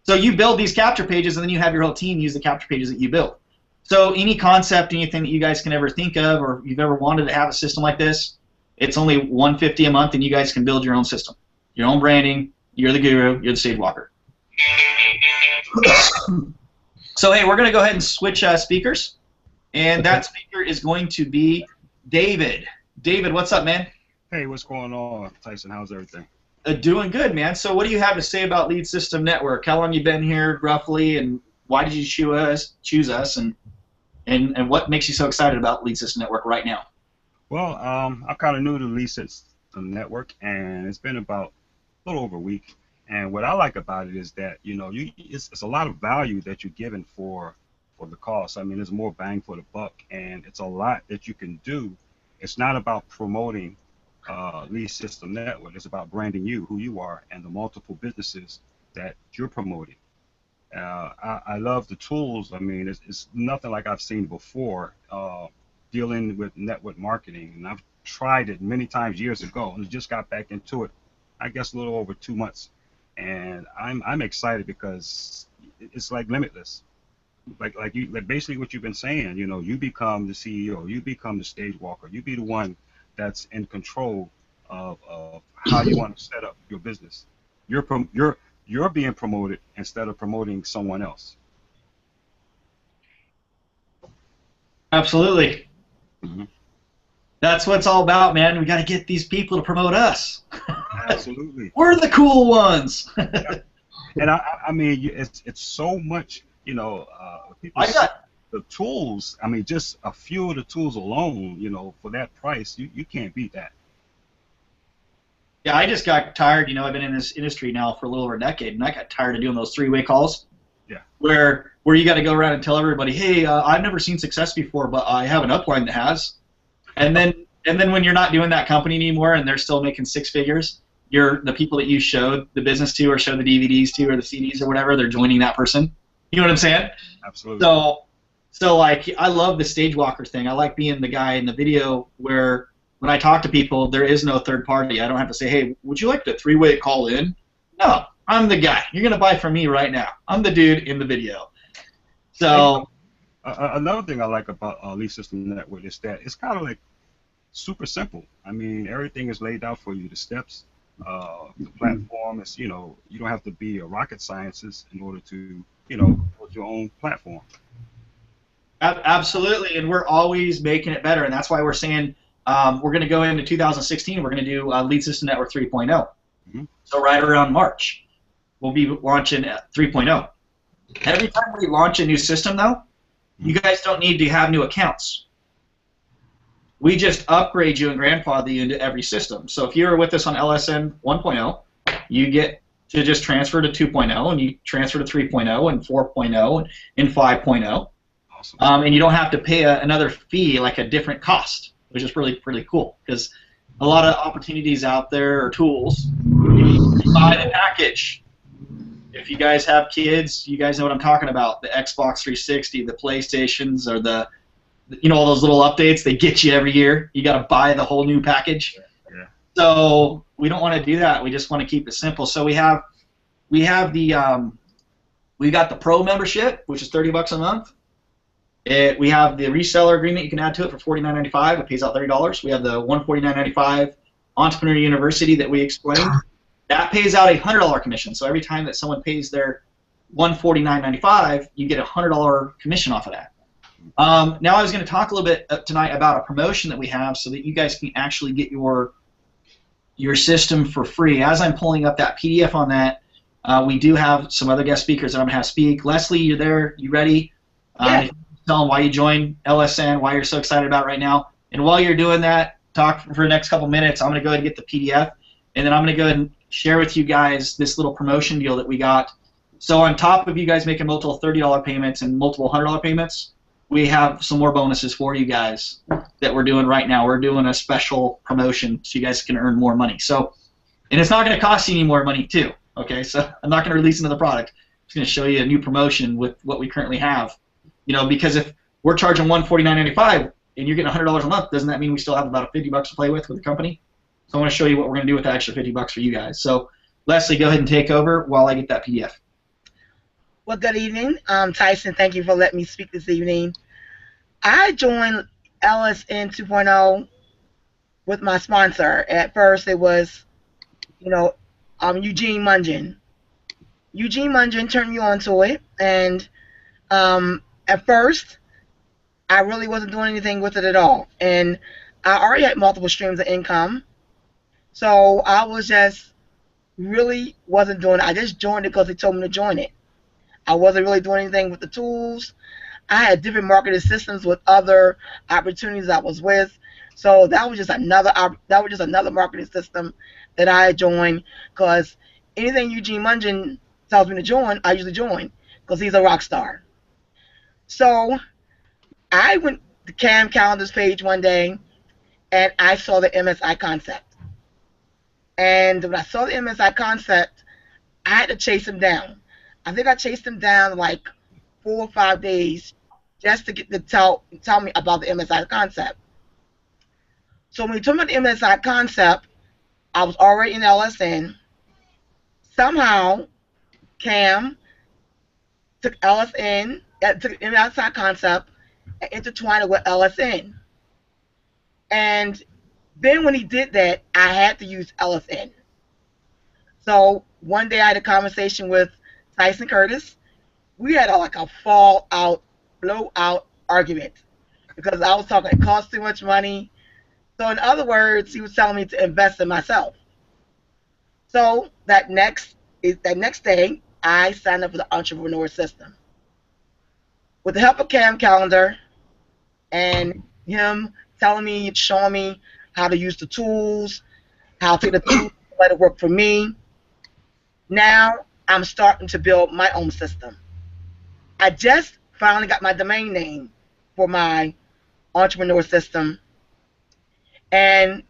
So you build these capture pages, and then you have your whole team use the capture pages that you build. So any concept, anything that you guys can ever think of, or you've ever wanted to have a system like this, it's only $150 a month, and you guys can build your own system, your own branding. You're the guru. You're the stage walker. So hey, we're going to go ahead and switch speakers, and that speaker is going to be David. David, what's up, man? Hey, what's going on, Tyson? How's everything? Doing good, man. So what do you have to say about Lead System Network? How long you been here, roughly, and why did you choose us, and what makes you so excited about Lead System Network right now? Well, I'm kind of new to Lead System Network, and it's been about a little over a week. And what I like about it is that it's a lot of value that you're given for the cost. I mean, there's more bang for the buck, and it's a lot that you can do. It's not about promoting Lead System Network. It's about branding you, who you are, and the multiple businesses that you're promoting. I love the tools. I mean, it's nothing like I've seen before dealing with network marketing, and I've tried it many times years ago, and just got back into it, I guess, a little over 2 months. And I'm excited because it's like limitless. Like basically what you've been saying. You become the CEO, you become the stage walker, you be the one that's in control of how you want to set up your business. You're being promoted instead of promoting someone else. Absolutely. Mm-hmm. That's what it's all about, man. We got to get these people to promote us. Absolutely. We're the cool ones. Yeah. And I mean, it's so much. People the tools. I mean, just a few of the tools alone. For that price, you can't beat that. Yeah, I just got tired. I've been in this industry now for a little over a decade, and I got tired of doing those three-way calls. Yeah. Where you got to go around and tell everybody, hey, I've never seen success before, but I have an upline that has. And then when you're not doing that company anymore, and they're still making six figures, the people that you showed the business to, or showed the DVDs to, or the CDs or whatever, they're joining that person. You know what I'm saying? Absolutely. So like, I love the stage walker thing. I like being the guy in the video where when I talk to people, there is no third party. I don't have to say, hey, would you like the three-way call in? No, I'm the guy. You're going to buy from me right now. I'm the dude in the video. So another thing I like about Lead System Network is that it's kind of like super simple. I mean, everything is laid out for you. The steps, the platform is, you don't have to be a rocket scientist in order to, build your own platform. Absolutely, and we're always making it better, and that's why we're saying we're going to go into 2016. We're going to do Lead System Network 3.0. Mm-hmm. So right around March, we'll be launching 3.0. Every time we launch a new system, though, you guys don't need to have new accounts. We just upgrade you and grandfather you into every system. So if you're with us on LSN 1.0, you get to just transfer to 2.0, and you transfer to 3.0 and 4.0 and 5.0. Awesome. And you don't have to pay another fee, like a different cost, which is really, really cool, because a lot of opportunities out there or tools, you buy the package. If you guys have kids, you guys know what I'm talking about. The Xbox 360, the PlayStations, or all those little updates they get you every year. You got to buy the whole new package. Yeah. So we don't want to do that. We just want to keep it simple. So we got the Pro membership, which is $30 a month. We have the reseller agreement you can add to it for $49.95. It pays out $30. We have the $149.95 Entrepreneur University that we explained. That pays out a $100 commission. So every time that someone pays their $149.95, you get a $100 commission off of that. Now I was going to talk a little bit tonight about a promotion that we have so that you guys can actually get your system for free. As I'm pulling up that PDF on that, we do have some other guest speakers that I'm going to have speak. Leslie, you're there. You ready? Yeah. Tell them why you joined LSN, why you're so excited about it right now. And while you're doing that, talk for the next couple minutes. I'm going to go ahead and get the PDF, and then I'm going to go ahead and share with you guys this little promotion deal that we got. So on top of you guys making multiple $30 payments and multiple $100 payments, we have some more bonuses for you guys that we're doing right now. We're doing a special promotion so you guys can earn more money. So, and it's not going to cost you any more money too. Okay, so I'm not going to release another product. I'm just going to show you a new promotion with what we currently have. Because if we're charging $149.95 and you're getting $100 a month, doesn't that mean we still have about $50 to play with the company? So I want to show you what we're going to do with that extra $50 for you guys. So Leslie, go ahead and take over while I get that PDF. Well, good evening. Tyson, thank you for letting me speak this evening. I joined LSN 2.0 with my sponsor. At first, it was, Eugene Mungin. Eugene Mungin turned me on to it, and at first, I really wasn't doing anything with it at all. And I already had multiple streams of income, so I was just really wasn't doing it. I just joined it because they told me to join it. I wasn't really doing anything with the tools. I had different marketing systems with other opportunities I was with, so that was just another marketing system that I joined. Because anything Eugene Mungin tells me to join, I usually join because he's a rock star. So I went to Cam Calendar's page one day, and I saw the MSI concept. And when I saw the MSI concept, I had to chase him down. I think I chased him down like 4 or 5 days just to get to tell me about the MSI concept. So when he told me about the MSI concept, I was already in LSN. Somehow, Cam took took the MSI concept and intertwined it with LSN. And then when he did that, I had to use LSN. So one day I had a conversation with Tyson Curtis. We had a fallout, blowout argument because I was talking it cost too much money. So in other words, he was telling me to invest in myself. So that next day, I signed up for the Entrepreneur System. With the help of Cam Calendar and him telling me, showing me how to use the tools, how to take the tools let it work for me. Now I'm starting to build my own system. I just finally got my domain name for my entrepreneur system, and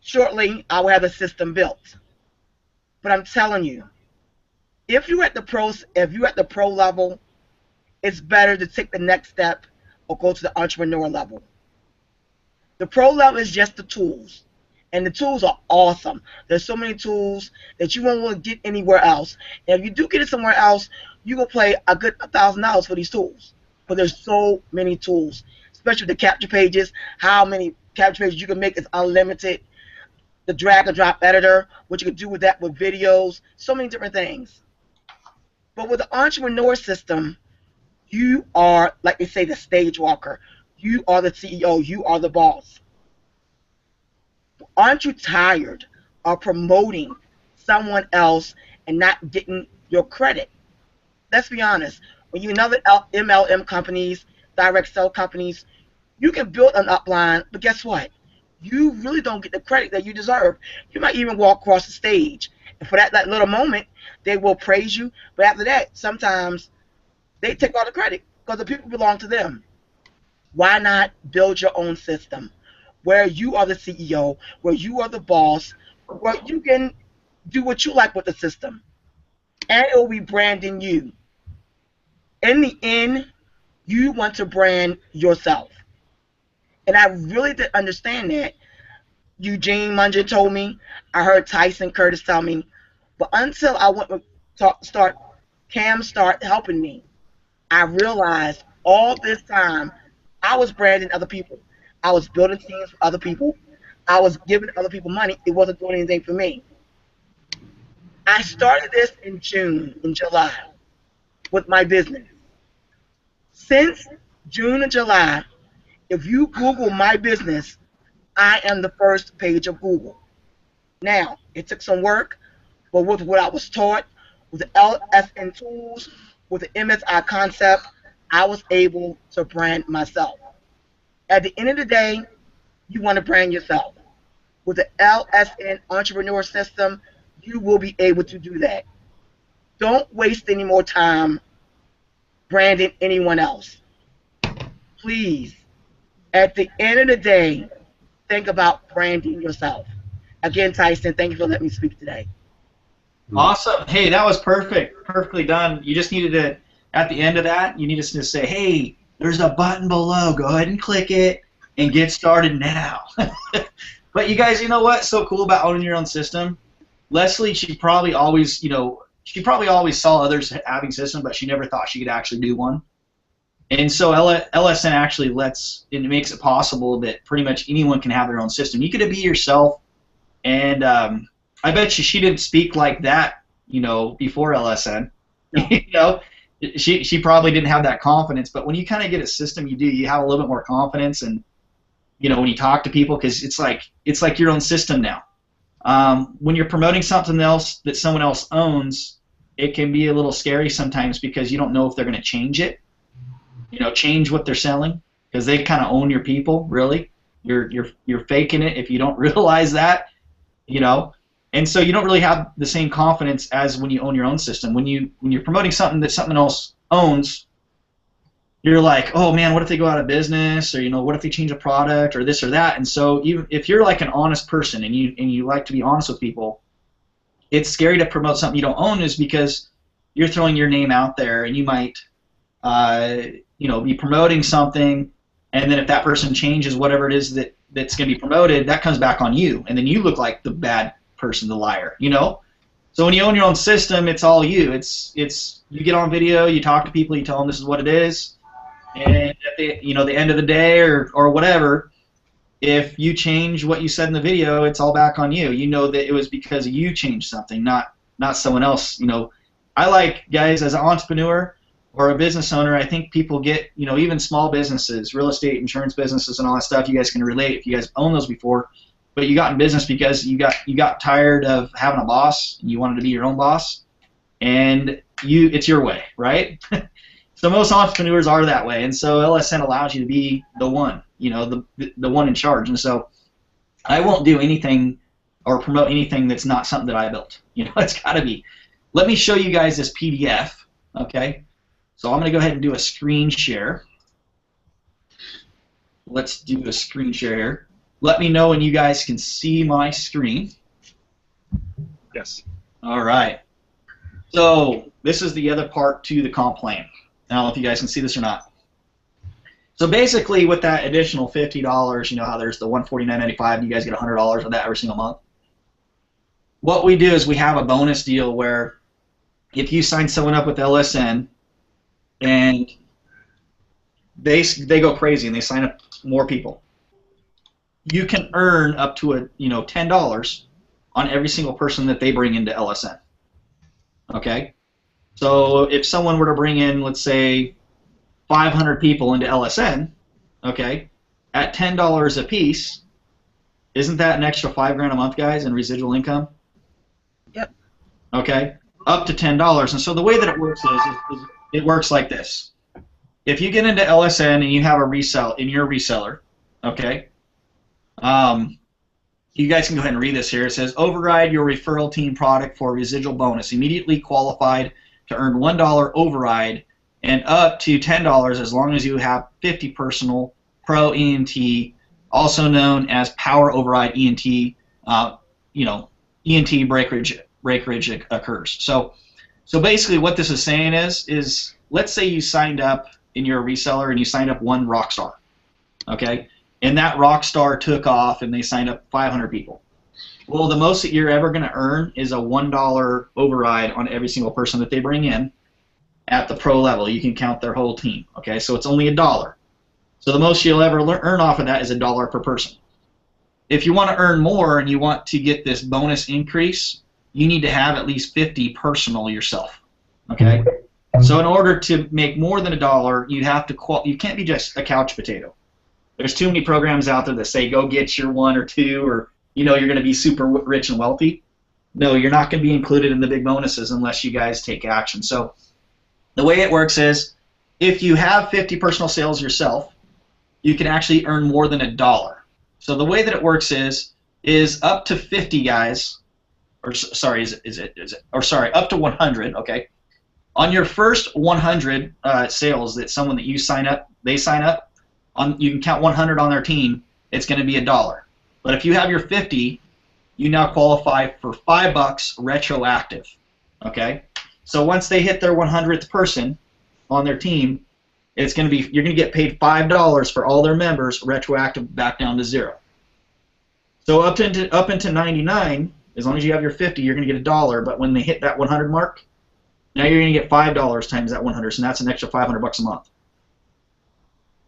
shortly I will have the system built. But I'm telling you, if you're at the pro level, it's better to take the next step or go to the entrepreneur level. The pro level is just the tools, and the tools are awesome. There's so many tools that you won't want to get anywhere else. And if you do get it somewhere else, you will pay a good $1,000 for these tools. But there's so many tools, especially the capture pages. How many capture pages you can make is unlimited. The drag and drop editor, what you can do with that with videos, so many different things. But with the entrepreneur system, you are, like they say, the stage walker. You are the CEO. You are the boss. Aren't you tired of promoting someone else and not getting your credit? Let's be honest. When you know that MLM companies, direct sell companies, you can build an upline, but guess what? You really don't get the credit that you deserve. You might even walk across the stage, and for that little moment, they will praise you. But after that, sometimes they take all the credit because the people belong to them. Why not build your own system where you are the CEO, where you are the boss, where you can do what you like with the system, and it will be branding you. In the end, you want to brand yourself. And I really did understand that. Eugene Mungin told me. I heard Tyson Curtis tell me. But until I went to Cam start helping me, I realized all this time I was branding other people. I was building teams for other people. I was giving other people money. It wasn't doing anything for me. I started this in July, with my business. Since June and July, if you Google my business, I am the first page of Google. Now, it took some work, but with what I was taught, with the LSN tools, with the MSI concept, I was able to brand myself. At the end of the day, you want to brand yourself. With the LSN entrepreneur system, you will be able to do that. Don't waste any more time branding anyone else. Please, at the end of the day, think about branding yourself. Again, Tyson, thank you for letting me speak today. Awesome. Hey, that was perfect. Perfectly done. You just needed to, at the end of that, you need to just say, hey, there's a button below. Go ahead and click it and get started now. But you guys, you know what's so cool about owning your own system? Leslie, she probably always saw others having systems, but she never thought she could actually do one. And so LSN actually makes it possible that pretty much anyone can have their own system. You could be yourself, and I bet she didn't speak like that, before LSN. No. She probably didn't have that confidence. But when you kind of get a system, you have a little bit more confidence, and when you talk to people, because it's like your own system now. When you're promoting something else that someone else owns, it can be a little scary sometimes because you don't know if they're going to change it. Change what they're selling, because they kind of own your people. Really, you're faking it if you don't realize that. And so you don't really have the same confidence as when you own your own system. When you're promoting something that someone else owns, you're like, oh man, what if they go out of business, or what if they change a product, or this or that. And so even if you're like an honest person and you like to be honest with people, it's scary to promote something you don't own, is because you're throwing your name out there, and you might be promoting something, and then if that person changes whatever it is that's going to be promoted, that comes back on you, and then you look like the bad person, the liar. So when you own your own system, it's all you. It's you get on video, you talk to people, you tell them this is what it is, and at the end of the day or whatever, if you change what you said in the video, it's all back on you. You know that it was because you changed something, not someone else. I like, guys, as an entrepreneur or a business owner, I think people get, even small businesses, real estate, insurance businesses, and all that stuff. You guys can relate if you guys own those before. But you got in business because you got tired of having a boss. And you wanted to be your own boss, and it's your way, right? So most entrepreneurs are that way, and so LSN allows you to be the one, the one in charge. And so I won't do anything or promote anything that's not something that I built. You know, it's got to be. Let me show you guys this PDF, okay? So I'm going to go ahead and do a screen share. Let's do a screen share here. Let me know when you guys can see my screen. Yes. All right. So this is the other part to the comp plan. I don't know if you guys can see this or not. So basically, with that additional $50, you know how there's the $149.95, and you guys get $100 of that every single month. What we do is we have a bonus deal where if you sign someone up with LSN and they go crazy and they sign up more people, you can earn up to $10 on every single person that they bring into LSN. Okay, so if someone were to bring in, let's say, 500 people into LSN, okay, at $10 a piece, isn't that an extra $5,000 a month, guys, in residual income? Yep. Okay, up to $10. And so the way that it works is it works like this. If you get into LSN and you have a reseller, okay, you guys can go ahead and read this here. It says, override your referral team product for residual bonus. Immediately qualified to earn $1 override and up to $10 as long as you have 50 personal pro ENT, also known as power override ENT. ENT breakage occurs. So basically, what this is saying is let's say you signed up and you're a reseller and you signed up one rock star, okay, and that rock star took off and they signed up 500 people. Well, the most that you're ever going to earn is a $1 override on every single person that they bring in. At the pro level, you can count their whole team. Okay, so it's only $1. So the most you'll ever earn off of that is $1 per person. If you want to earn more and you want to get this bonus increase, you need to have at least 50 personal yourself. Okay, so in order to make more than $1, you have to you can't be just a couch potato. There's too many programs out there that say go get your 1 or 2, or you're going to be super rich and wealthy. No, you're not going to be included in the big bonuses unless you guys take action. So the way it works is, if you have 50 personal sales yourself, you can actually earn more than $1. So the way that it works is up to 50 guys, or sorry, up to 100. Okay, on your first 100 sales that someone that you sign up, they sign up, you can count 100 on their team. It's going to be $1. But if you have your 50, you now qualify for $5 retroactive. Okay. So once they hit their 100th person on their team, you're going to get paid $5 for all their members, retroactive back down to 0. So up into 99, as long as you have your 50, you're going to get $1. But when they hit that 100 mark, now you're going to get $5 times that 100, so that's an extra $500 a month.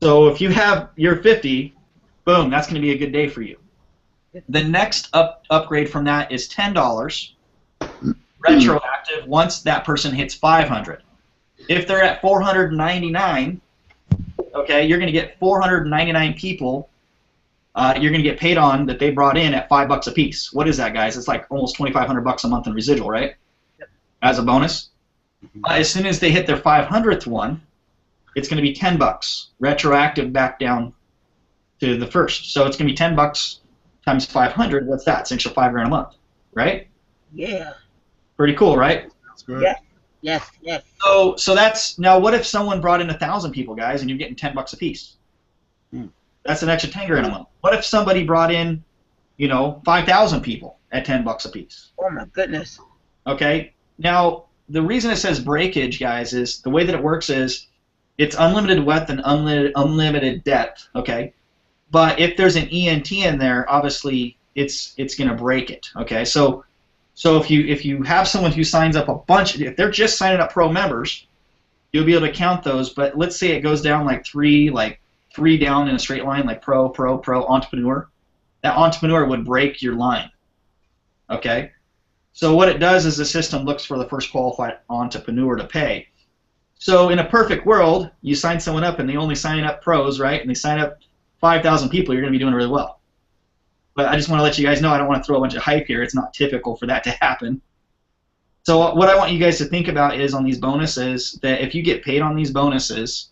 So if you have your 50, boom, that's going to be a good day for you. The next upgrade from that is $10. Retroactive once that person hits 500. If they're at 499, okay, you're going to get 499 people. You're going to get paid on that they brought in at $5 a piece. What is that, guys? It's like almost $2,500 a month in residual, right? Yep. As a bonus. As soon as they hit their 500th one, it's going to be $10 retroactive back down to the first. So it's going to be $10 times 500. What's that? It's an extra $5,000 a month, right? Yeah. Pretty cool, right? That's good. Yeah. Yes. So that's, now what if someone brought in 1,000 people, guys, and you're getting $10 a piece? That's an extra $10,000 a month. What if somebody brought in, 5,000 people at $10 a piece? Oh my goodness. Okay. Now the reason it says breakage, guys, is the way that it works is it's unlimited width and unlimited depth. Okay. But if there's an ENT in there, obviously it's going to break it. Okay. So if you have someone who signs up a bunch, if they're just signing up pro members, you'll be able to count those. But let's say it goes down like three down in a straight line, like pro, entrepreneur. That entrepreneur would break your line. Okay? So what it does is the system looks for the first qualified entrepreneur to pay. So in a perfect world, you sign someone up and they only sign up pros, right? And they sign up 5,000 people, you're going to be doing really well. But I just want to let you guys know, I don't want to throw a bunch of hype here. It's not typical for that to happen. So what I want you guys to think about is on these bonuses, that if you get paid on these bonuses,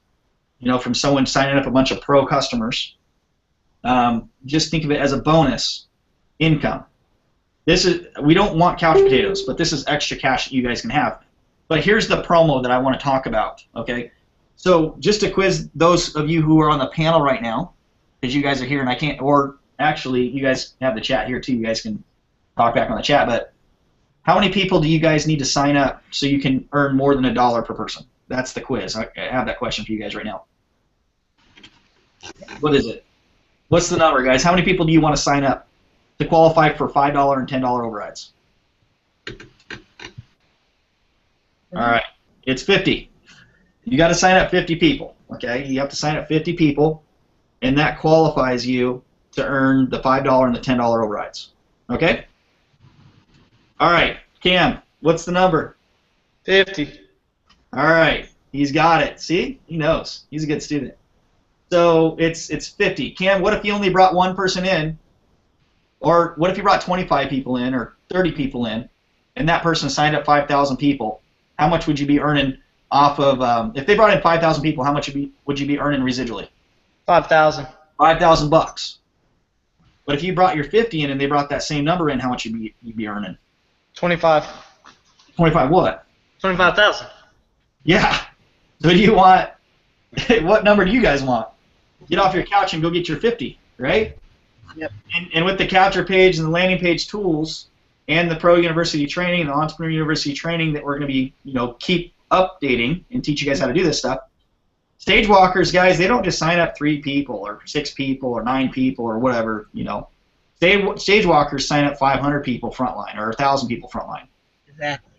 from someone signing up a bunch of pro customers, just think of it as a bonus income. we don't want couch potatoes, but this is extra cash that you guys can have. But here's the promo that I want to talk about, okay? So just to quiz those of you who are on the panel right now, because you guys are here and I can't, or actually you guys have the chat here too, you guys can talk back on the chat, but how many people do you guys need to sign up so you can earn more than $1 per person? That's the quiz. I have that question for you guys right now. What is it? What's the number, guys? How many people do you want to sign up to qualify for $5 and $10 overrides? All right, it's 50. You got to sign up 50 people, okay? You have to sign up 50 people, and that qualifies you to earn the $5 and the $10 overrides, okay? All right, Cam, what's the number? 50. All right, he's got it. See? He knows. He's a good student. So it's 50. Cam, what if you only brought one person in? Or what if you brought 25 people in or 30 people in, and that person signed up 5,000 people? How much would you be earning off of, if they brought in 5,000 people, how much would you be earning residually? 5,000. 5,000 bucks. But if you brought your 50 in and they brought that same number in, how much you'd be earning? 25. 25 what? 25,000. Yeah. So do you want, what number do you guys want? Get off your couch and go get your 50, right? Yep. And with the capture page and the landing page tools and the Pro University training and the Entrepreneur University training that we're going to be, keep updating and teach you guys how to do this stuff, stage walkers, guys, they don't just sign up 3 people or 6 people or 9 people or whatever, Stage walkers sign up 500 people frontline or 1,000 people frontline. Exactly.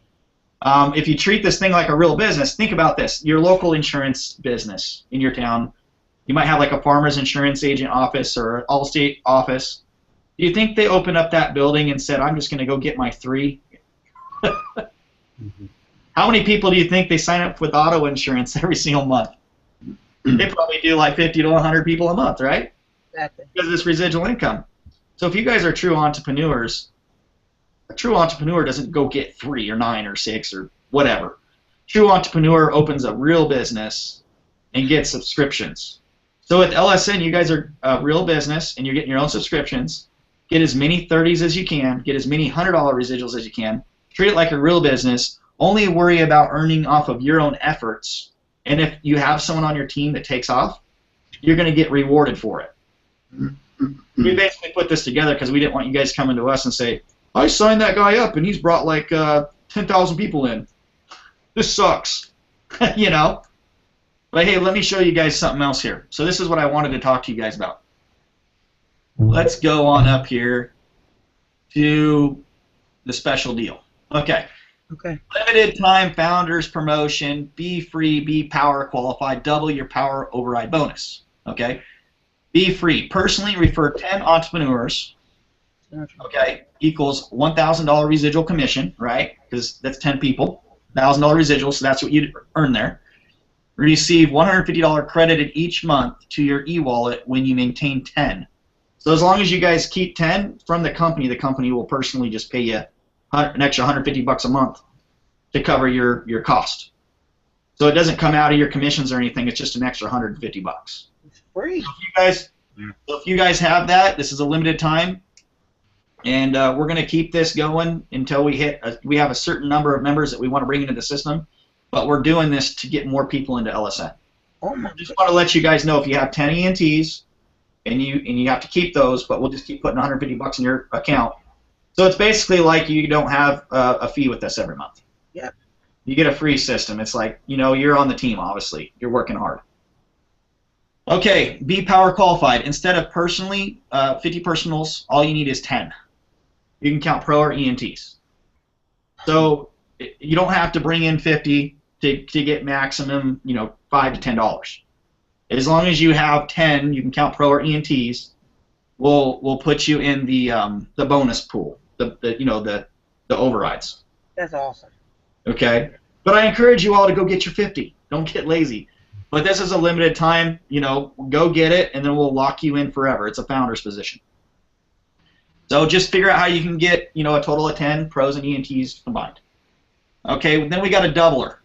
If you treat this thing like a real business, think about this. Your local insurance business in your town, you might have like a farmer's insurance agent office or an Allstate office. Do you think they opened up that building and said, I'm just going to go get my 3? How many people do you think they sign up with auto insurance every single month? They probably do like 50 to 100 people a month, right? Exactly. Because of this residual income. So if you guys are true entrepreneurs, a true entrepreneur doesn't go get 3 or 9 or 6 or whatever. True entrepreneur opens a real business and gets subscriptions. So with LSN, you guys are a real business and you're getting your own subscriptions. Get as many 30s as you can. Get as many $100 residuals as you can. Treat it like a real business. Only worry about earning off of your own efforts. And if you have someone on your team that takes off, you're going to get rewarded for it. We basically put this together because we didn't want you guys coming to us and say, I signed that guy up and he's brought like 10,000 people in. This sucks. But hey, let me show you guys something else here. So this is what I wanted to talk to you guys about. Let's go on up here to the special deal. Okay. Okay. Limited time founders promotion, be free, be power qualified, double your power override bonus. Okay. Be free. Personally refer 10 entrepreneurs. Okay. Equals $1,000 residual commission, right? Because that's 10 people. $1,000 residual, so that's what you earn there. Receive $150 credited each month to your e-wallet when you maintain 10. So as long as you guys keep 10 from the company will personally just pay you an extra $150 a month to cover your cost. So it doesn't come out of your commissions or anything. It's just an extra $150. It's free. So if you guys have that, this is a limited time, and we're going to keep this going until we have a certain number of members that we want to bring into the system. But we're doing this to get more people into LSN. Oh my! Just want to let you guys know if you have 10 ENTs and you have to keep those, but we'll just keep putting $150 in your account. So it's basically like you don't have a fee with us every month. Yep. You get a free system. It's like, you're on the team, obviously. You're working hard. Okay, be power qualified. Instead of 50 personals, all you need is 10. You can count pro or ENTs. So you don't have to bring in 50 to get maximum, $5 to $10. As long as you have 10, you can count pro or ENTs. We'll put you in the bonus pool, the overrides. That's awesome. Okay, but I encourage you all to go get your 50. Don't get lazy. But this is a limited time. Go get it, and then we'll lock you in forever. It's a founder's position. So just figure out how you can get a total of 10 pros and ENTs combined. Okay, then we got a doubler.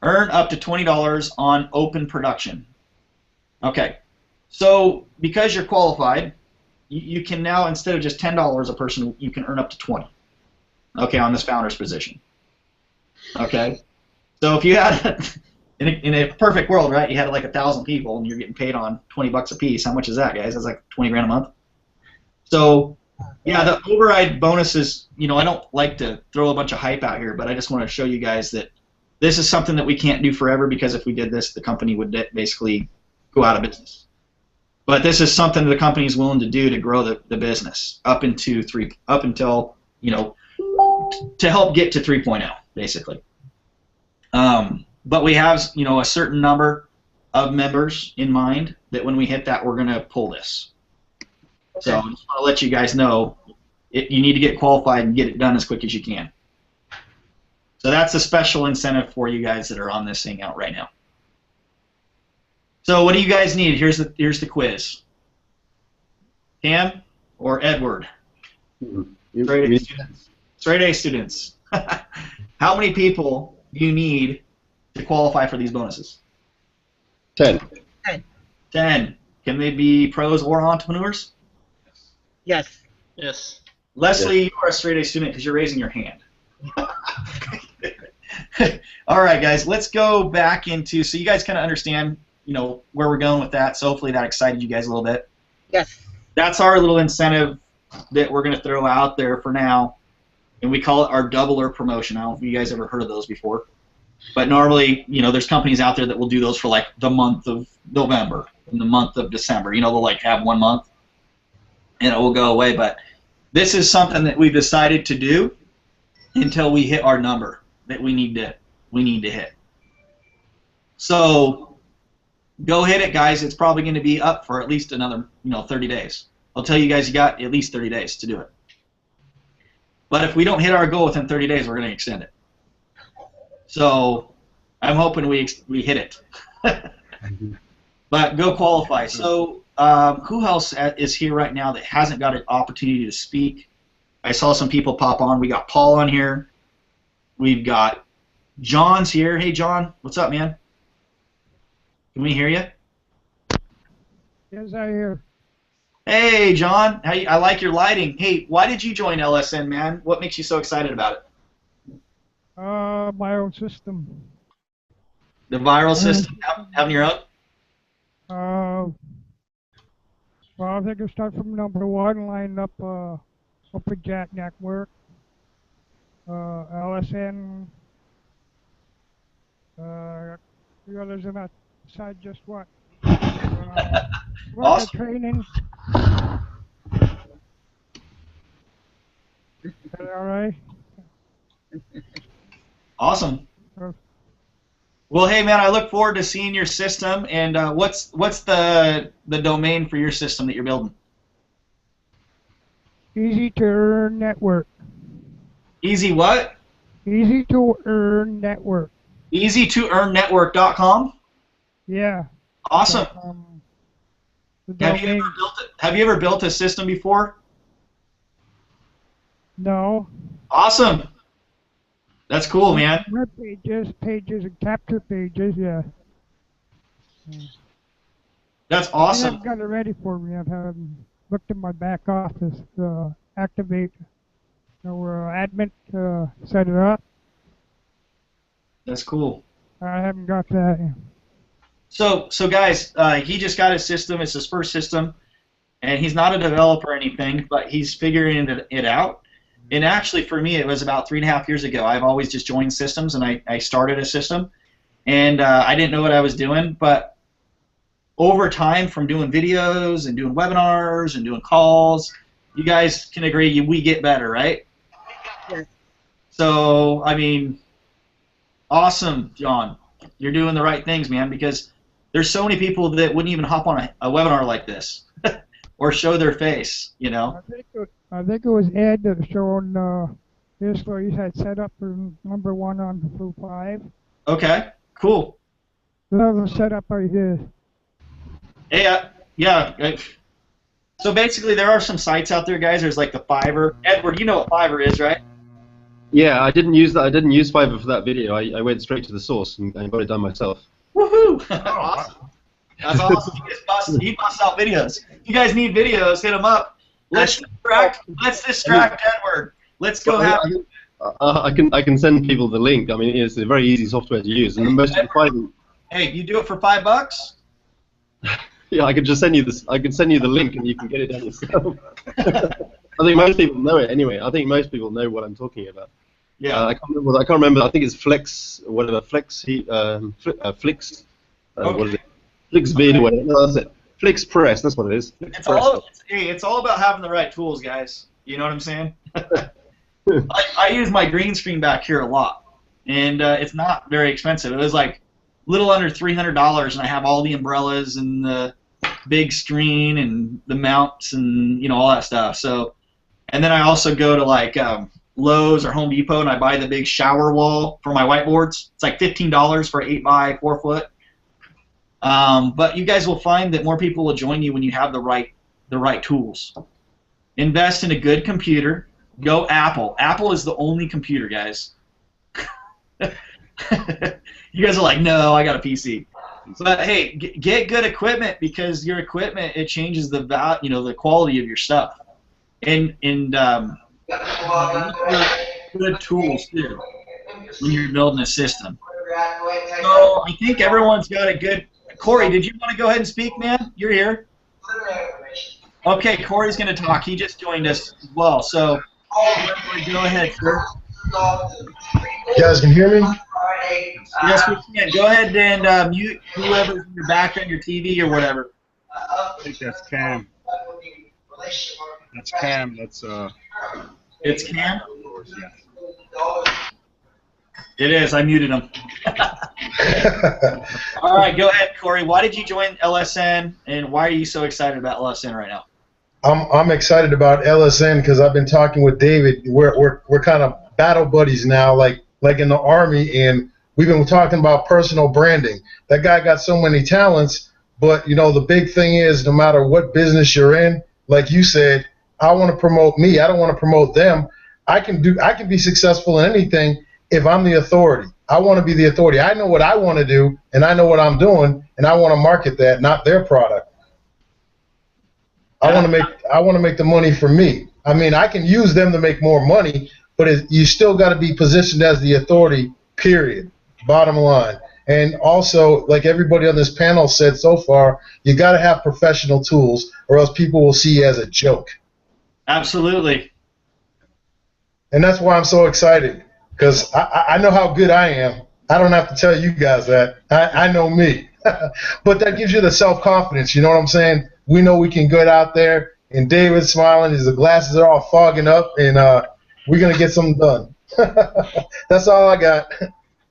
Earn up to $20 on open production. Okay, so because you're qualified, you can now, instead of just $10 a person, you can earn up to 20. Okay, on this founder's position. Okay, so if you had in a perfect world, right? You had like 1,000 people and you're getting paid on $20 a piece. How much is that, guys? That's like 20 grand a month. So yeah, the override bonuses. You know, I don't like to throw a bunch of hype out here, but I just want to show you guys that this is something that we can't do forever, because if we did this, the company would basically go out of business. But this is something that the company is willing to do to grow the business up until, you know, to help get to 3.0, basically. But we have, you know, a certain number of members in mind that when we hit that, we're going to pull this. Okay. So I just want to let you guys know you need to get qualified and get it done as quick as you can. So that's a special incentive for you guys that are on this Hangout right now. So what do you guys need? Here's the quiz. Cam or Edward? Straight A students. Straight A students. How many people do you need to qualify for these bonuses? 10. 10. Can they be pros or entrepreneurs? Yes. Yes. Leslie, you are a straight A student because you're raising your hand. All right, guys, let's go back into, so you guys kind of understand, you know, where we're going with that. So hopefully that excited you guys a little bit. Yes. That's our little incentive that we're going to throw out there for now, and we call it our doubler promotion. I don't know if you guys ever heard of those before, but normally, you know, there's companies out there that will do those for like the month of November and the month of December. You know, they'll like have 1 month and it will go away. But this is something that we've decided to do until we hit our number that we need to hit. So go hit it, guys. It's probably going to be up for at least another, 30 days. I'll tell you guys, you got at least 30 days to do it. But if we don't hit our goal within 30 days, we're going to extend it. So I'm hoping we hit it. But go qualify. So who else is here right now that hasn't got an opportunity to speak? I saw some people pop on. We got Paul on here. We've got John's here. Hey, John. What's up, man? Can we hear you? Yes, I hear. Hey, John. I like your lighting. Hey, why did you join LSN, man? What makes you so excited about it? My own system. The viral system, having your own? Well, I think I'll start from number one, line up a Jack Network, LSN, the others are not side just what? Awesome. Training. Is that all right? Awesome. Well, hey, man, I look forward to seeing your system. And what's the domain for your system that you're building? Easy to Earn Network. Easy what? Easy to Earn Network. EasyToEarnNetwork.com? Yeah. Awesome. Have you ever built a system before? No. Awesome. That's cool, man. Web pages, and capture pages, yeah. That's awesome. I haven't got it ready for me. I haven't looked in my back office to activate admin to set it up. That's cool. I haven't got that yet. So guys, he just got his system. It's his first system, and he's not a developer or anything, but he's figuring it out. And actually, for me, it was about 3.5 years ago. I've always just joined systems, and I started a system, and I didn't know what I was doing. But over time, from doing videos and doing webinars and doing calls, you guys can agree we get better, right? Yes. So, I mean, awesome, John. You're doing the right things, man, because there's so many people that wouldn't even hop on a webinar like this or show their face, you know. I think it was Ed that was showing this where he had set up for number one on the Flu 5. Okay, cool. That was the setup I did. Hey, yeah. So basically, there are some sites out there, guys. There's like the Fiverr. Edward, you know what Fiverr is, right? Yeah, I didn't use that. I didn't use Fiverr for that video. I went straight to the source and got it done myself. Woohoo! Awesome. That's awesome. He busts out videos. If you guys need videos, hit him up. Let's distract Edward. Let's go have. I can send people the link. I mean, it's a very easy software to use, and most of the find. Hey, you do it for $5? Yeah, I can just send you this. I can send you the link, and you can get it done yourself. I think most people know it anyway. I think most people know what I'm talking about. Yeah. I can't remember. I think it's Flex, whatever. Flix. What is it? FlixVid or whatever. No, that's it. FlixPress. That's what it is. It's all about having the right tools, guys. You know what I'm saying? I use my green screen back here a lot, and it's not very expensive. It was like a little under $300, and I have all the umbrellas and the big screen and the mounts and all that stuff. So, and then I also go to like Lowe's or Home Depot and I buy the big shower wall for my whiteboards. It's like $15 for 8 by 4 foot. But you guys will find that more people will join you when you have the right tools. Invest in a good computer. Go Apple. Apple is the only computer, guys. You guys are like, no, I got a PC. But hey, get good equipment, because your equipment, it changes the the quality of your stuff. And good tools too when you're building a system. So I think everyone's got a good. Corey, did you want to go ahead and speak, man? You're here. Okay, Corey's going to talk. He just joined us as well. So go ahead, sir. You guys can hear me? Yes, we can. Go ahead and mute whoever's in your background, your TV or whatever. I think that's Cam. That's Cam. That's It's Cam? Yeah. It is. I muted him. All right, go ahead, Corey. Why did you join LSN, and why are you so excited about LSN right now? I'm excited about LSN because I've been talking with David. We're kind of battle buddies now, like in the Army, and we've been talking about personal branding. That guy got so many talents, but the big thing is, no matter what business you're in, like you said, I want to promote me. I don't want to promote them. I can be successful in anything if I'm the authority. I want to be the authority. I know what I want to do, and I know what I'm doing, and I want to market that, not their product. I want to make the money for me. I mean, I can use them to make more money, but you still got to be positioned as the authority, period, bottom line. And also, like everybody on this panel said so far, you got to have professional tools, or else people will see you as a joke. Absolutely. And that's why I'm so excited, because I know how good I am. I don't have to tell you guys that. I know me. But that gives you the self-confidence, you know what I'm saying? We know we can get out there, and David's smiling, his glasses are all fogging up, and we're going to get something done. That's all I got.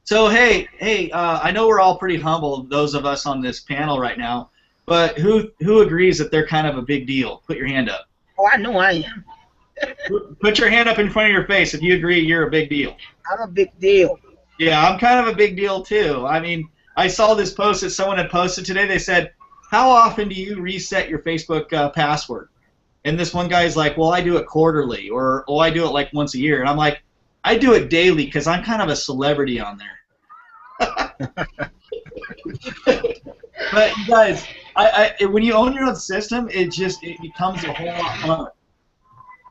So, hey, I know we're all pretty humble, those of us on this panel right now, but who agrees that they're kind of a big deal? Put your hand up. Oh, I know I am. Put your hand up in front of your face if you agree you're a big deal. I'm a big deal. Yeah, I'm kind of a big deal too. I mean, I saw this post that someone had posted today. They said, how often do you reset your Facebook password? And this one guy's like, well, I do it quarterly, or oh, I do it like once a year. And I'm like, I do it daily because I'm kind of a celebrity on there. But you guys, when you own your own system, it becomes a whole lot fun.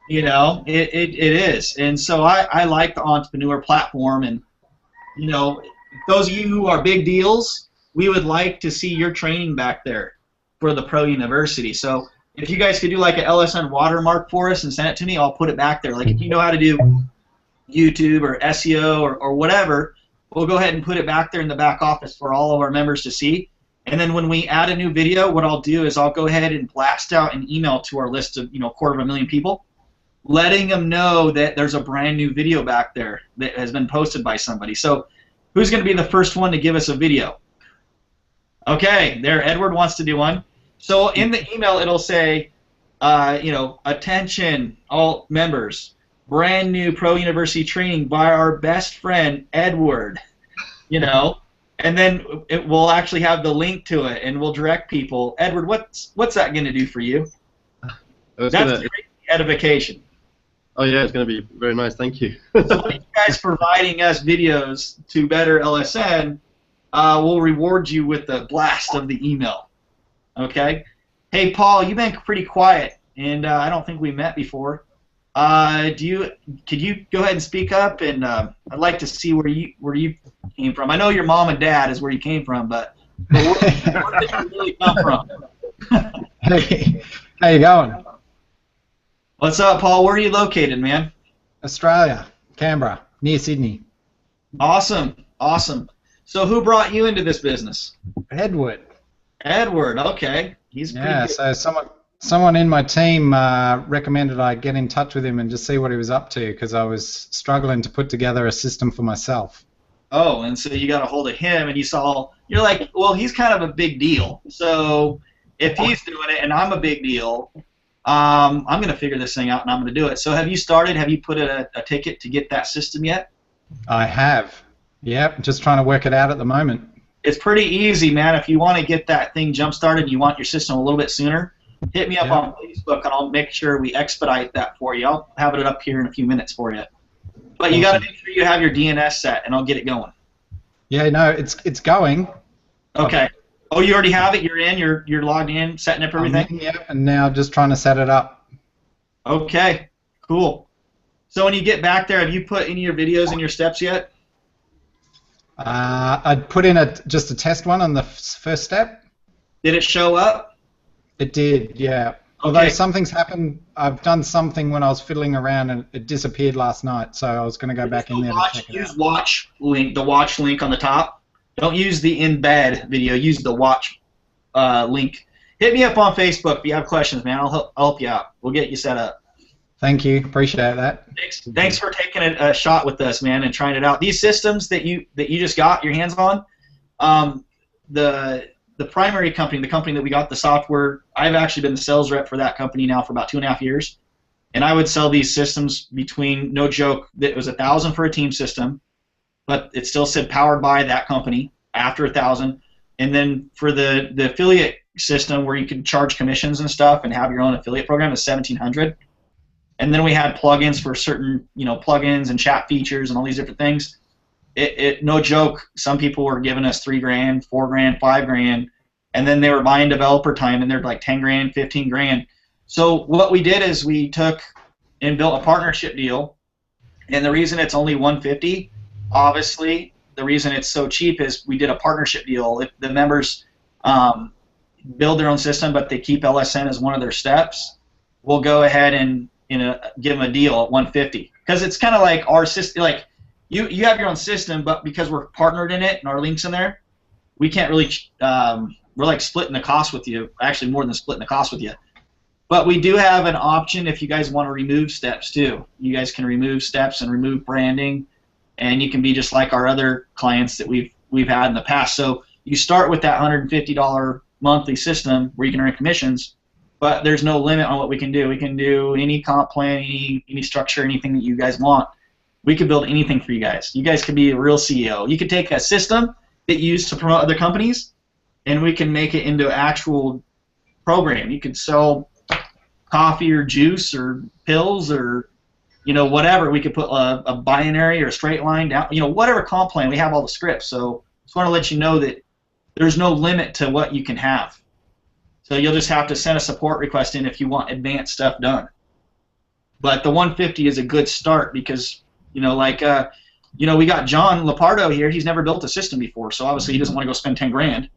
It is. And so I like the entrepreneur platform, and those of you who are big deals, we would like to see your training back there for the Pro University. So if you guys could do like an LSN watermark for us and send it to me, I'll put it back there. Like if you know how to do YouTube or SEO or whatever, we'll go ahead and put it back there in the back office for all of our members to see. And then when we add a new video, what I'll do is I'll go ahead and blast out an email to our list of 250,000 people, letting them know that there's a brand new video back there that has been posted by somebody. So who's going to be the first one to give us a video? Okay, there, Edward wants to do one. So in the email, it'll say, attention, all members, brand new Pro University training by our best friend, Edward, and then it will actually have the link to it, and we'll direct people. Edward, what's that going to do for you? That's great edification. Oh yeah, it's going to be very nice. Thank you. So you guys providing us videos to better LSN, we'll reward you with the blast of the email. Okay. Hey Paul, you've been pretty quiet. and I don't think we met before. Could you go ahead and speak up? And I'd like to see where you came from. I know your mom and dad is where you came from, but where did you really come from? Hey, how you going? What's up, Paul? Where are you located, man? Australia, Canberra, near Sydney. Awesome, awesome. So who brought you into this business? Edward. Edward, okay. He's pretty good. So someone in my team recommended I get in touch with him and just see what he was up to because I was struggling to put together a system for myself. Oh, and so you got a hold of him, and you're like, well, he's kind of a big deal. So if he's doing it and I'm a big deal, I'm going to figure this thing out and I'm going to do it. So have you put a ticket to get that system yet? I have. Yep, just trying to work it out at the moment. It's pretty easy, man. If you want to get that thing jump-started and you want your system a little bit sooner, hit me up on Facebook and I'll make sure we expedite that for you. I'll have it up here in a few minutes for you. But you got to make sure you have your DNS set, and I'll get it going. Yeah, no, it's going. Okay. Oh, you already have it? You're in? You're logged in, setting up everything? Yep, and now just trying to set it up. Okay, cool. So when you get back there, have you put any of your videos in your steps yet? I'd put in just a test one on the first step. Did it show up? It did, yeah. Although something's happened, I've done something when I was fiddling around and it disappeared last night, so I was going to go back in there to check it out. Use the watch link on the top. Don't use the embed video. Use the watch link. Hit me up on Facebook if you have questions, man. I'll help you out. We'll get you set up. Thank you. Appreciate that. Thanks for taking a shot with us, man, and trying it out. These systems that you just got your hands on, the primary company, the company that we got the software, I've actually been the sales rep for that company now for about 2.5 years, and I would sell these systems between, no joke, that it was $1,000 for a team system, but it still said powered by that company after $1,000, and then for the affiliate system where you could charge commissions and stuff and have your own affiliate program is $1,700, and then we had plugins for certain plugins and chat features and all these different things. No joke, some people were giving us $3,000, $4,000, $5,000, and then they were buying developer time, and they're like $10,000, $15,000. So what we did is we took and built a partnership deal, and the reason it's only $150, obviously, the reason it's so cheap is we did a partnership deal. If the members build their own system, but they keep LSN as one of their steps, we'll go ahead and give them a deal at $150, because it's kind of like our system, like. You have your own system, but because we're partnered in it and our link's in there, we can't really, we're like splitting the cost with you, actually more than splitting the cost with you. But we do have an option if you guys want to remove steps too. You guys can remove steps and remove branding, and you can be just like our other clients that we've had in the past. So you start with that $150 monthly system where you can earn commissions, but there's no limit on what we can do. We can do any comp plan, any structure, anything that you guys want. We could build anything for you guys. You guys could be a real CEO. You could take a system that you use to promote other companies, and we can make it into an actual program. You could sell coffee or juice or pills or whatever. We could put a binary or a straight line down. Whatever comp plan. We have all the scripts. So just want to let you know that there's no limit to what you can have. So you'll just have to send a support request in if you want advanced stuff done. But the 150 is a good start because we got John Lapardo here. He's never built a system before, so obviously he doesn't want to go spend $10,000.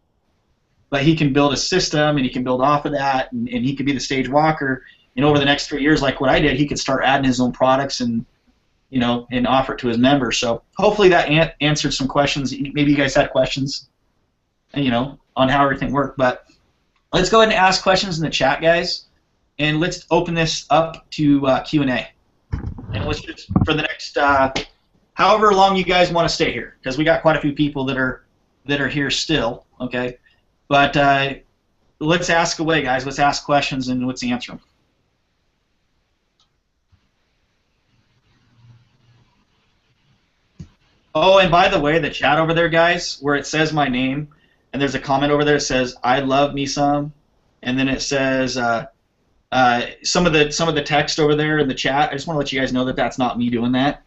But he can build a system, and he can build off of that, and he could be the stage walker. And over the next 3 years, like what I did, he could start adding his own products and offer it to his members. So hopefully that answered some questions. Maybe you guys had questions, on how everything worked. But let's go ahead and ask questions in the chat, guys, and let's open this up to Q&A. And let's just, for the next, however long you guys want to stay here, because we got quite a few people that are here still, okay? But let's ask away, guys. Let's ask questions and let's answer them. Oh, and by the way, the chat over there, guys, where it says my name, and there's a comment over there that says, I love me some, and then it says, some of the text over there in the chat, I just want to let you guys know that that's not me doing that.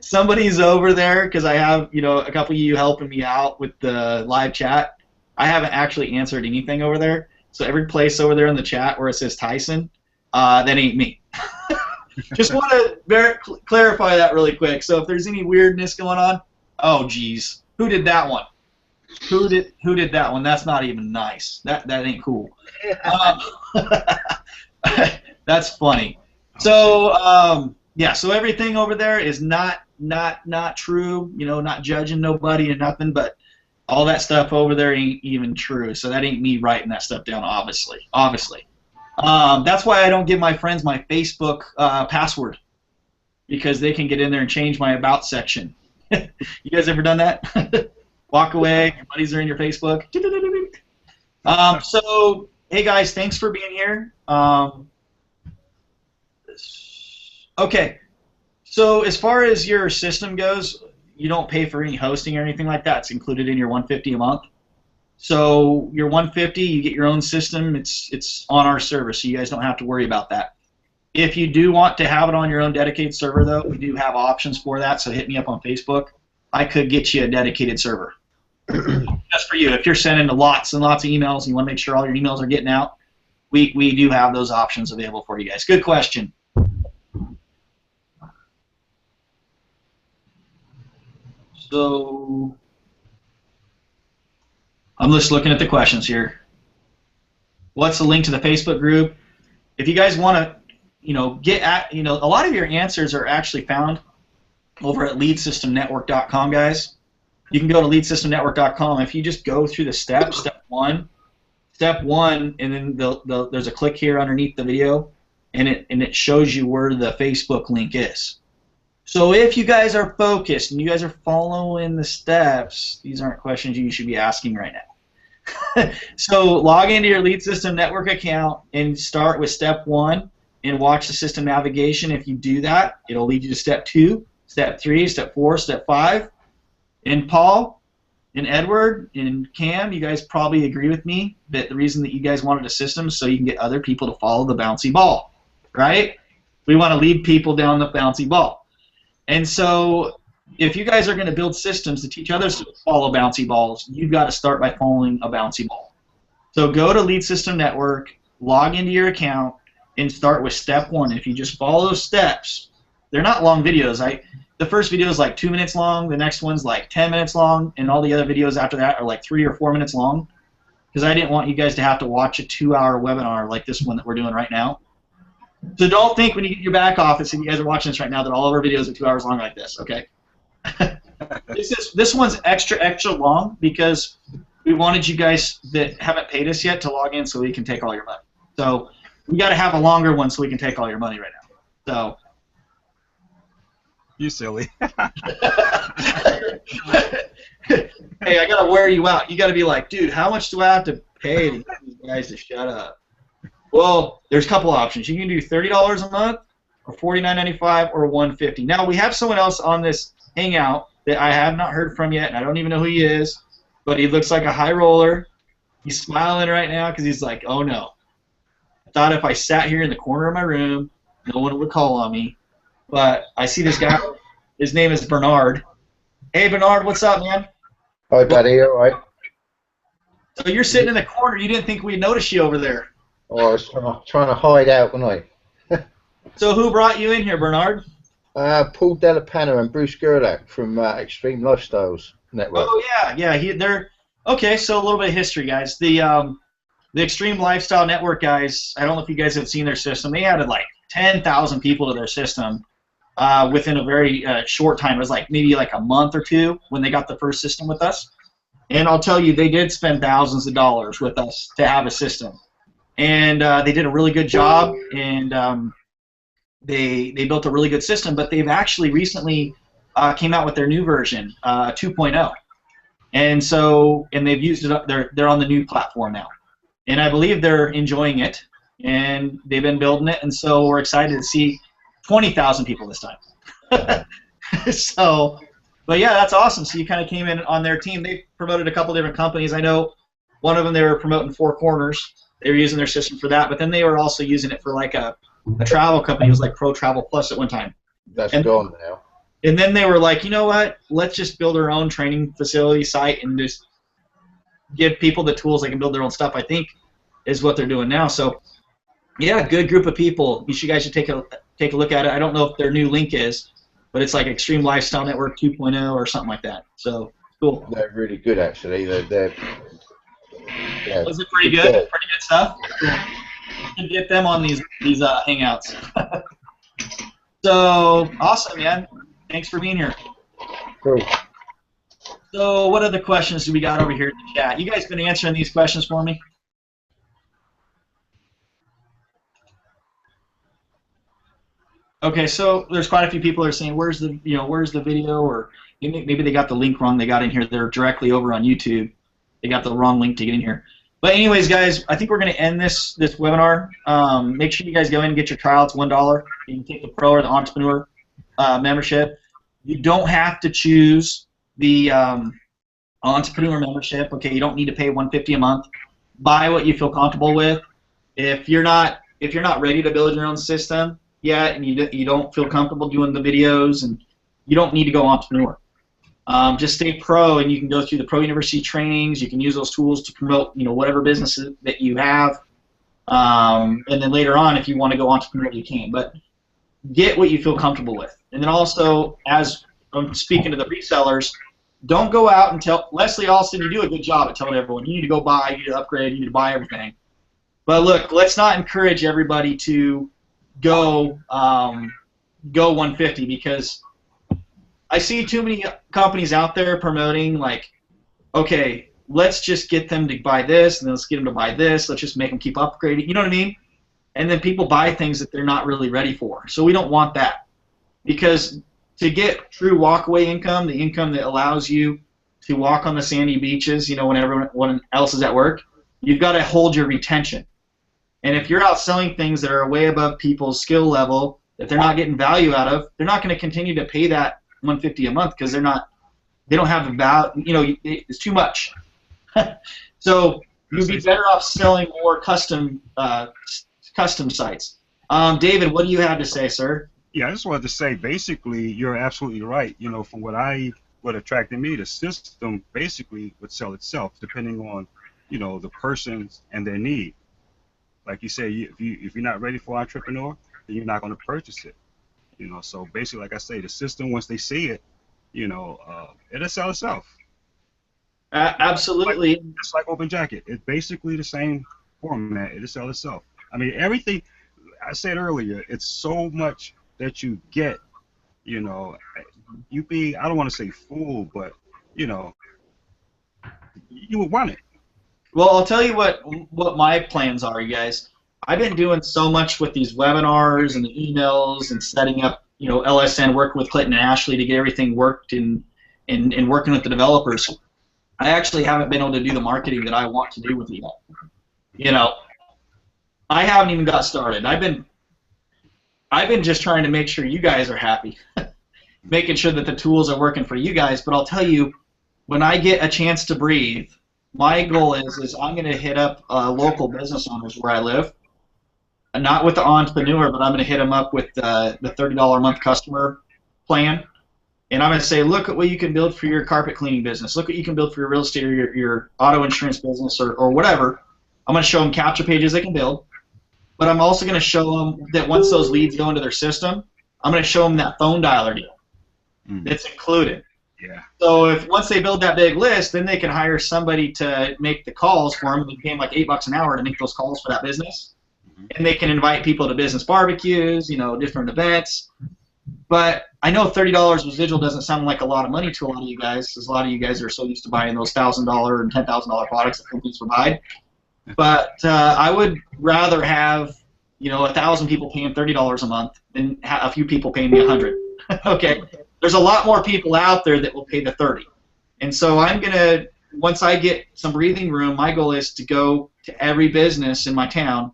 Somebody's over there because I have a couple of you helping me out with the live chat. I haven't actually answered anything over there, So every place over there in the chat where it says Tyson, that ain't me. Just want to clarify that really quick. So if there's any weirdness going on, oh geez, who did that one? Who did that one? That's not even nice. That ain't cool. That's funny. So yeah, so everything over there is not true. You know, not judging nobody and nothing, but all that stuff over there ain't even true. So that ain't me writing that stuff down. Obviously. That's why I don't give my friends my Facebook password, because they can get in there and change my about section. You guys ever done that? Walk away, your buddies are in your Facebook. So, hey guys, thanks for being here. Okay, so as far as your system goes, you don't pay for any hosting or anything like that. It's included in your $150 a month. So your $150, you get your own system. It's on our server, so you guys don't have to worry about that. If you do want to have it on your own dedicated server, though, we do have options for that. So hit me up on Facebook. I could get you a dedicated server. That's for you. If you're sending lots and lots of emails and you want to make sure all your emails are getting out, we do have those options available for you guys. Good question. So I'm just looking at the questions here. What's the link to the Facebook group? If you guys want to, get at, a lot of your answers are actually found over at leadsystemnetwork.com, guys. You can go to leadsystemnetwork.com. If you just go through the steps, step one, and then there's a click here underneath the video, and it shows you where the Facebook link is. So if you guys are focused and you guys are following the steps, these aren't questions you should be asking right now. So log into your Lead System Network account and start with step 1 and watch the system navigation. If you do that, it'll lead you to step 2, step 3, step 4, step 5. And Paul and Edward and Cam, you guys probably agree with me that the reason that you guys wanted a system is so you can get other people to follow the bouncy ball, right? We want to lead people down the bouncy ball. And so if you guys are going to build systems to teach others to follow bouncy balls, you've got to start by following a bouncy ball. So go to Lead System Network, log into your account, and start with step 1. If you just follow those steps, they're not long videos. The first video is like 2 minutes long, the next one's like 10 minutes long, and all the other videos after that are like 3 or 4 minutes long, because I didn't want you guys to have to watch a 2-hour webinar like this one that we're doing right now. So don't think when you get your back office, and you guys are watching this right now, that all of our videos are 2 hours long like this, okay? This one's extra long because we wanted you guys that haven't paid us yet to log in so we can take all your money. So we got to have a longer one so we can take all your money right now. So you silly. Hey, I got to wear you out. You got to be like, dude, how much do I have to pay to get these guys to shut up? Well, there's a couple options. You can do $30 a month, or $49.95, or $150. Now, we have someone else on this Hangout that I have not heard from yet, and I don't even know who he is, but he looks like a high roller. He's smiling right now because he's like, oh, no. I thought if I sat here in the corner of my room, no one would call on me. But I see this guy. His name is Bernard. Hey, Bernard, what's up, man? Hi, buddy. All right. So you're sitting in the corner. You didn't think we'd notice you over there. Oh, I was trying to hide out, wasn't I? So who brought you in here, Bernard? Paul Delapana and Bruce Gerlach from Extreme Lifestyles Network. Oh yeah. They're okay. So a little bit of history, guys. The Extreme Lifestyle Network guys. I don't know if you guys have seen their system. They added like 10,000 people to their system within a very short time. It was like maybe like a month or 2 when they got the first system with us. And I'll tell you, they did spend thousands of dollars with us to have a system. And they did a really good job, and they built a really good system. But they've actually recently came out with their new version, 2.0, and they've used it up. They're on the new platform now, and I believe they're enjoying it, and they've been building it, and so we're excited to see 20,000 people this time. So, but yeah, that's awesome. So you kind of came in on their team. They promoted a couple different companies. I know one of them they were promoting Four Corners. They were using their system for that, but then they were also using it for like a travel company. It was like Pro Travel Plus at one time. That's gone now. And then they were like, you know what? Let's just build our own training facility site and just give people the tools they can build their own stuff. I think is what they're doing now. So yeah, good group of people. You guys should take a look at it. I don't know if their new link is, but it's like Extreme Lifestyle Network 2.0 or something like that. So cool. They're really good, actually. They're yeah, Was it pretty good? Pretty good stuff. Cool. You can get them on these hangouts. So awesome, man. Thanks for being here. Cool. So what other questions do we got over here in the chat? You guys been answering these questions for me? Okay, so there's quite a few people that are saying, where's the video, or maybe they got the link wrong. They got in here. They're directly over on YouTube. They got the wrong link to get in here. But anyways, guys, I think we're going to end this webinar. Make sure you guys go in and get your trial. It's $1. You can take the Pro or the Entrepreneur membership. You don't have to choose the Entrepreneur membership. Okay, you don't need to pay $150 a month. Buy what you feel comfortable with. If you're not ready to build your own system yet, and you don't feel comfortable doing the videos, and you don't need to go Entrepreneur. Just stay Pro, and you can go through the Pro University trainings. You can use those tools to promote, whatever business that you have. And then later on, if you want to go Entrepreneur, you can. But get what you feel comfortable with. And then also, as I'm speaking to the resellers, don't go out and tell Leslie Alston. You do a good job at telling everyone you need to go buy, you need to upgrade, you need to buy everything. But look, let's not encourage everybody to go 150, because I see too many companies out there promoting, like, okay, let's just get them to buy this, and then let's get them to buy this. Let's just make them keep upgrading. You know what I mean? And then people buy things that they're not really ready for. So we don't want that, because to get true walkaway income, the income that allows you to walk on the sandy beaches, when everyone else is at work, you've got to hold your retention. And if you're out selling things that are way above people's skill level, that they're not getting value out of, they're not going to continue to pay that $150 a month, because they don't have the value. It's too much. So you'd be better off selling more custom sites. David, what do you have to say, sir? Yeah, I just wanted to say, basically, you're absolutely right. From what attracted me, the system basically would sell itself, depending on, the person and their need. Like you say, if you're not ready for Entrepreneur, then you're not going to purchase it. So basically, like I say, the system, once they see it, it'll sell itself. Absolutely. It's like Open Jacket. It's basically the same format. It'll sell itself. I mean, everything. I said earlier, it's so much that you get. You I don't want to say fooled, but you would want it. Well, I'll tell you what my plans are, you guys. I've been doing so much with these webinars and the emails and setting up, LSN, working with Clinton and Ashley to get everything worked and working with the developers. I actually haven't been able to do the marketing that I want to do with it yet. I haven't even got started. I've been just trying to make sure you guys are happy, making sure that the tools are working for you guys. But I'll tell you, when I get a chance to breathe, my goal is I'm going to hit up local business owners where I live, and not with the Entrepreneur, but I'm going to hit them up with the $30 a month customer plan, and I'm going to say, look at what you can build for your carpet cleaning business. Look what you can build for your real estate or your auto insurance business or whatever. I'm going to show them capture pages they can build, but I'm also going to show them that once those leads go into their system, I'm going to show them that phone dialer deal that's included. Yeah. So once they build that big list, then they can hire somebody to make the calls for them, and they pay them like $8 an hour to make those calls for that business. And they can invite people to business barbecues, different events. But I know $30 residual doesn't sound like a lot of money to a lot of you guys, because a lot of you guys are so used to buying those $1,000 and $10,000 products that companies provide. But I would rather have 1,000 people paying $30 a month than a few people paying me $100. Okay. There's a lot more people out there that will pay the $30. And so I'm going to, once I get some breathing room, my goal is to go to every business in my town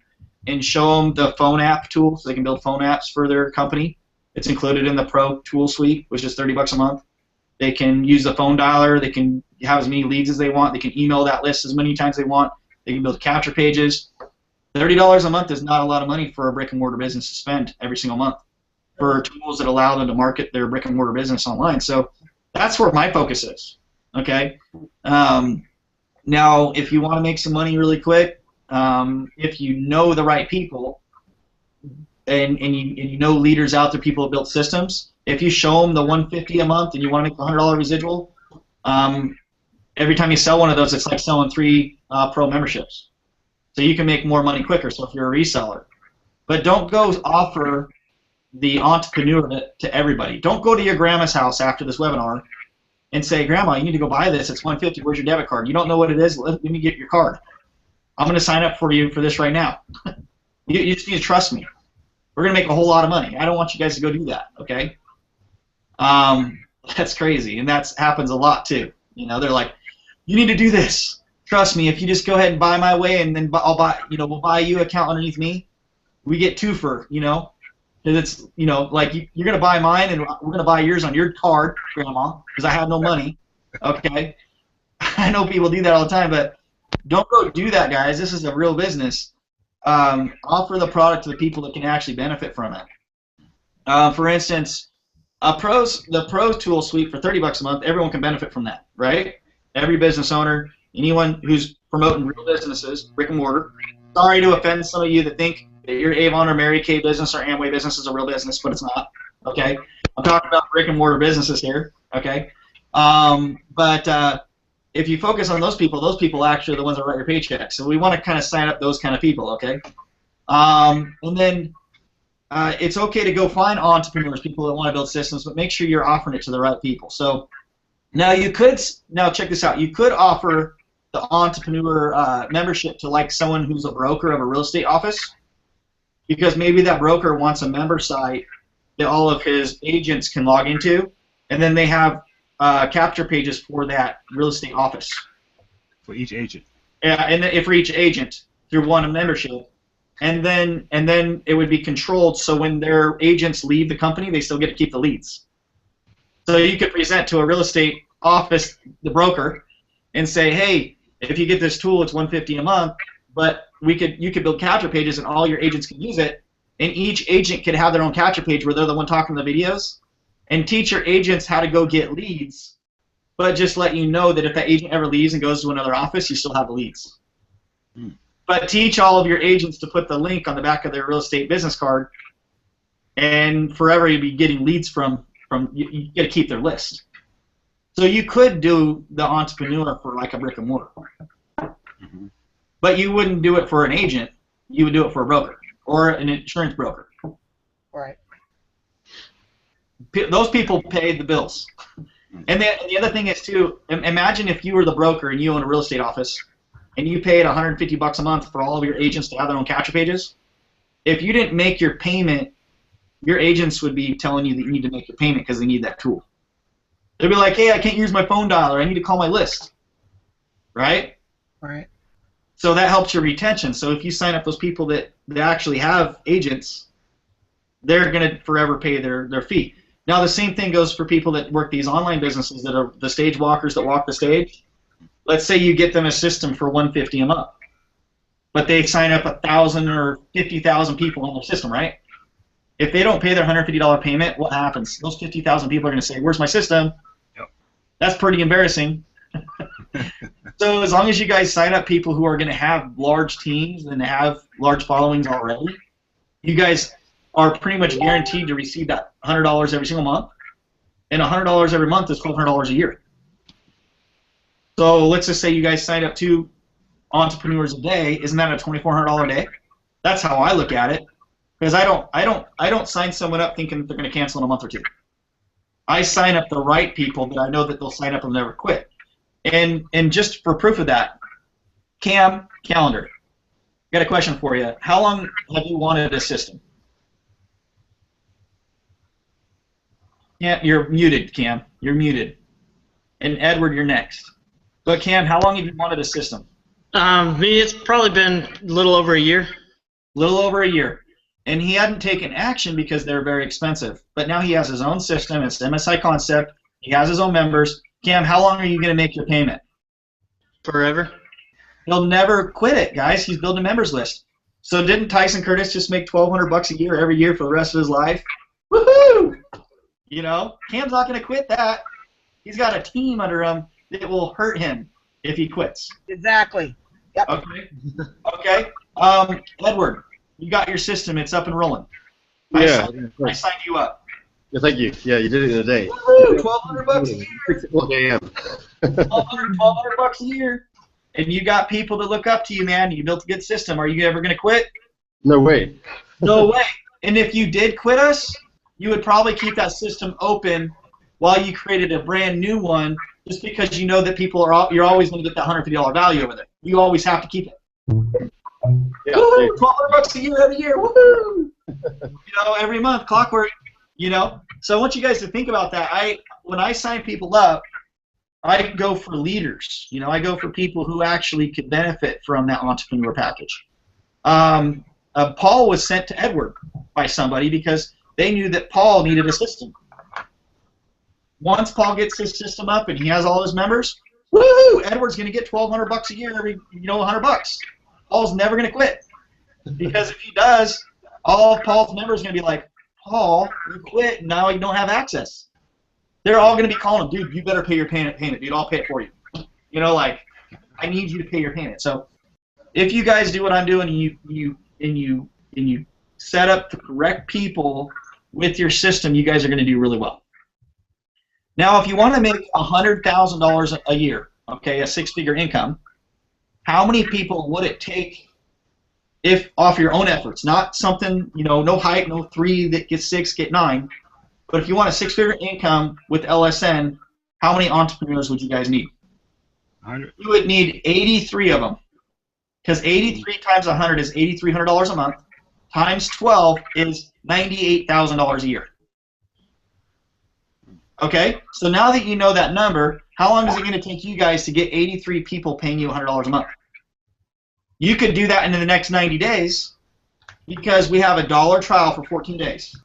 and show them the phone app tool so they can build phone apps for their company. It's included in the Pro tool suite, which is $30 a month. They can use the phone dialer. They can have as many leads as they want. They can email that list as many times as they want. They can build capture pages. $30 a month is not a lot of money for a brick-and-mortar business to spend every single month for tools that allow them to market their brick-and-mortar business online. So that's where my focus is. Okay. Now, if you want to make some money really quick, if you know the right people and you know leaders out there, people who built systems, if you show them the $150 a month and you want to make a $100 residual, every time you sell one of those, it's like selling 3 pro memberships. So you can make more money quicker. So if you're a reseller, but don't go offer the entrepreneur to everybody. Don't go to your grandma's house after this webinar and say, Grandma, you need to go buy this. It's $150. Where's your debit card? You don't know what it is. Let me get your card. I'm going to sign up for you for this right now. You just need to trust me. We're going to make a whole lot of money. I don't want you guys to go do that, okay? That's crazy, and that happens a lot too. You know, they're like, you need to do this. Trust me, if you just go ahead and buy my way, and then we'll buy you an account underneath me. We get 2 for, because it's, like you're going to buy mine, and we're going to buy yours on your card, Grandma, because I have no money, okay? I know people do that all the time, but don't go do that, guys. This is a real business. Offer the product to the people that can actually benefit from it. For instance, the Pro Tool Suite for $30 a month, everyone can benefit from that, right? Every business owner, anyone who's promoting real businesses, brick and mortar. Sorry to offend some of you that think that your Avon or Mary Kay business or Amway business is a real business, but it's not, okay? I'm talking about brick and mortar businesses here, okay? But if you focus on those people actually are the ones that write your paychecks. So we want to kind of sign up those kind of people, okay? And then it's okay to go find entrepreneurs, people that want to build systems, but make sure you're offering it to the right people. So now check this out. You could offer the entrepreneur membership to like someone who's a broker of a real estate office, because maybe that broker wants a member site that all of his agents can log into, and then they have capture pages for that real estate office. For each agent. Yeah, and for each agent through one membership, and then it would be controlled, so when their agents leave the company, they still get to keep the leads. So you could present to a real estate office, the broker, and say, hey, if you get this tool, it's $150 a month, but you could build capture pages and all your agents can use it, and each agent could have their own capture page where they're the one talking the videos, and teach your agents how to go get leads, but just let you know that if that agent ever leaves and goes to another office, you still have the leads. But teach all of your agents to put the link on the back of their real estate business card, and forever you'll be getting leads from you got to keep their list. So you could do the entrepreneur for like a brick and mortar, but you wouldn't do it for an agent. You would do it for a broker or an insurance broker. Right. Those people pay the bills. And the other thing is too, imagine if you were the broker and you own a real estate office and you paid $150 a month for all of your agents to have their own capture pages. If you didn't make your payment, your agents would be telling you that you need to make your payment because they need that tool. They'd be like, hey, I can't use my phone dialer. I need to call my list. Right? Right. So that helps your retention. So if you sign up those people that actually have agents, they're going to forever pay their fee. Now the same thing goes for people that work these online businesses that are the stage walkers that walk the stage. Let's say you get them a system for $150 a month, but they sign up 1,000 or 50,000 people on their system, right? If they don't pay their $150 payment, what happens? Those 50,000 people are going to say, where's my system? Yep. That's pretty embarrassing. So as long as you guys sign up people who are going to have large teams and have large followings already, you guys are pretty much guaranteed to receive that $100 every single month, and $100 every month is $1,200 a year. So let's just say you guys signed up 2 entrepreneurs a day. Isn't that a $2,400 a day? That's how I look at it, because I don't sign someone up thinking that they're going to cancel in a month or 2. I sign up the right people that I know that they'll sign up and never quit. And just for proof of that, Cam Calendar, got a question for you. How long have you wanted a system? Yeah, you're muted, Cam. You're muted. And Edward, you're next. But Cam, how long have you wanted a system? Me, it's probably been a little over a year. Little over a year. And he hadn't taken action because they're very expensive. But now he has his own system. It's MSI Concept. He has his own members. Cam, how long are you going to make your payment? Forever. He'll never quit it, guys. He's building a members list. So didn't Tyson Curtis just make $1,200 a year every year for the rest of his life? Woohoo! You know, Cam's not going to quit that. He's got a team under him that will hurt him if he quits. Exactly. Yep. Okay. Okay. Edward, you got your system. It's up and rolling. Yeah. I signed you up. Yeah, thank you. Yeah, you did it in a day. Woo! $1,200 a year. 6 o'clock a.m. $1,200 a year. And you got people to look up to you, man. You built a good system. Are you ever going to quit? No way. No way. And if you did quit us, you would probably keep that system open while you created a brand new one, just because you know that people are you're always going to get that $150 value over there. You always have to keep it. Yeah, Woo! $1,200 a year every year. Woohoo! Every month, clockwork. So I want you guys to think about that. When I sign people up, I go for leaders. I go for people who actually could benefit from that entrepreneur package. Paul was sent to Edward by somebody because they knew that Paul needed a system. Once Paul gets his system up and he has all his members, woohoo! Edward's going to get $1,200 a year every, $100. Paul's never going to quit, because if he does, all of Paul's members are going to be like, Paul, you quit, and now you don't have access. They're all going to be calling him, dude, you better pay your payment, dude. I'll pay it for you. I need you to pay your payment. So if you guys do what I'm doing, and you set up the correct people with your system, you guys are going to do really well. Now, if you want to make $100,000 a year, okay, a six-figure income, how many people would it take if off your own efforts, not something, no hype, no 3 that gets 6, get 9, but if you want a six-figure income with LSN, how many entrepreneurs would you guys need? 100. You would need 83 of them, because 83 times 100 is $8,300 a month, times 12 is $98,000 a year. Okay, so now that you know that number, how long is it going to take you guys to get 83 people paying you $100 a month? You could do that in the next 90 days, because we have a $1 trial for 14 days,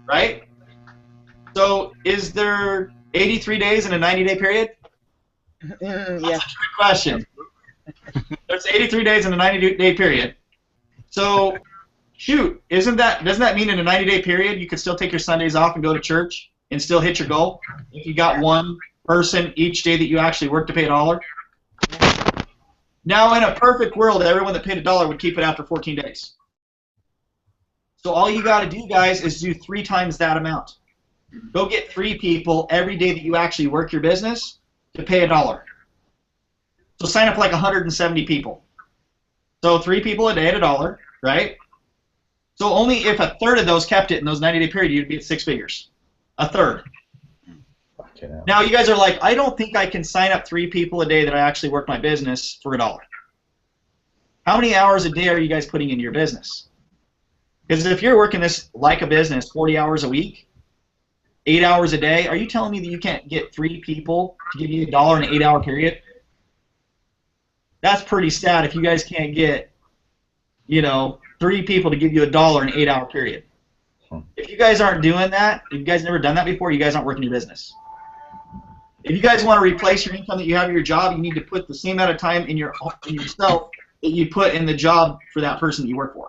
right? So is there 83 days in a 90-day period? Yes. That's a trick question. There's 83 days in a 90-day period. So, shoot, doesn't that mean in a 90-day period you could still take your Sundays off and go to church and still hit your goal if you got one person each day that you actually work to pay $1? Now, in a perfect world, everyone that paid $1 would keep it after 14 days. So all you got to do, guys, is do 3 times that amount. Go get 3 people every day that you actually work your business to pay $1. So sign up like 170 people. So 3 people a day at $1, right? So only if a third of those kept it in those 90-day period, you'd be at 6 figures. A third. Now you guys are like, I don't think I can sign up 3 people a day that I actually work my business for $1. How many hours a day are you guys putting into your business? Because if you're working this like a business 40 hours a week, 8 hours a day, are you telling me that you can't get 3 people to give you $1 in an 8-hour period? That's pretty sad if you guys can't get, 3 people to give you $1 in an 8-hour period. If you guys aren't doing that, if you guys never done that before, you guys aren't working your business. If you guys want to replace your income that you have in your job, you need to put the same amount of time in yourself that you put in the job for that person that you work for.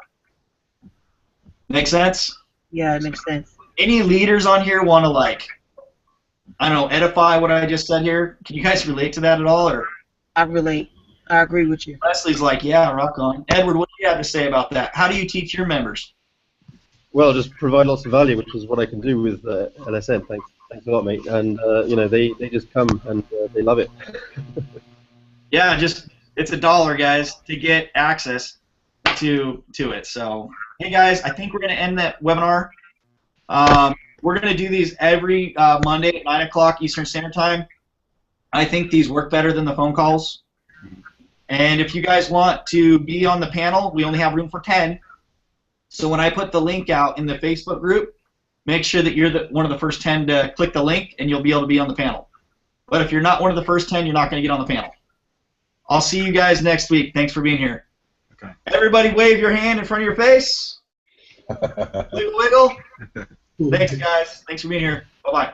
Make sense? Yeah, it makes sense. Any leaders on here want to edify what I just said here? Can you guys relate to that at all? Or I relate. I agree with you. Leslie's like, yeah, rock on. Edward, what do you have to say about that? How do you teach your members? Well, just provide lots of value, which is what I can do with LSN. Thanks a lot, mate. And they just come and they love it. Yeah, it's $1, guys, to get access to it. So, hey guys, I think we're gonna end that webinar. We're gonna do these every Monday at 9 o'clock Eastern Standard Time. I think these work better than the phone calls. And if you guys want to be on the panel, we only have room for 10. So when I put the link out in the Facebook group, make sure that you're one of the first 10 to click the link, and you'll be able to be on the panel. But if you're not one of the first 10, you're not going to get on the panel. I'll see you guys next week. Thanks for being here. Okay. Everybody wave your hand in front of your face. Wiggle. Thanks, guys. Thanks for being here. Bye-bye.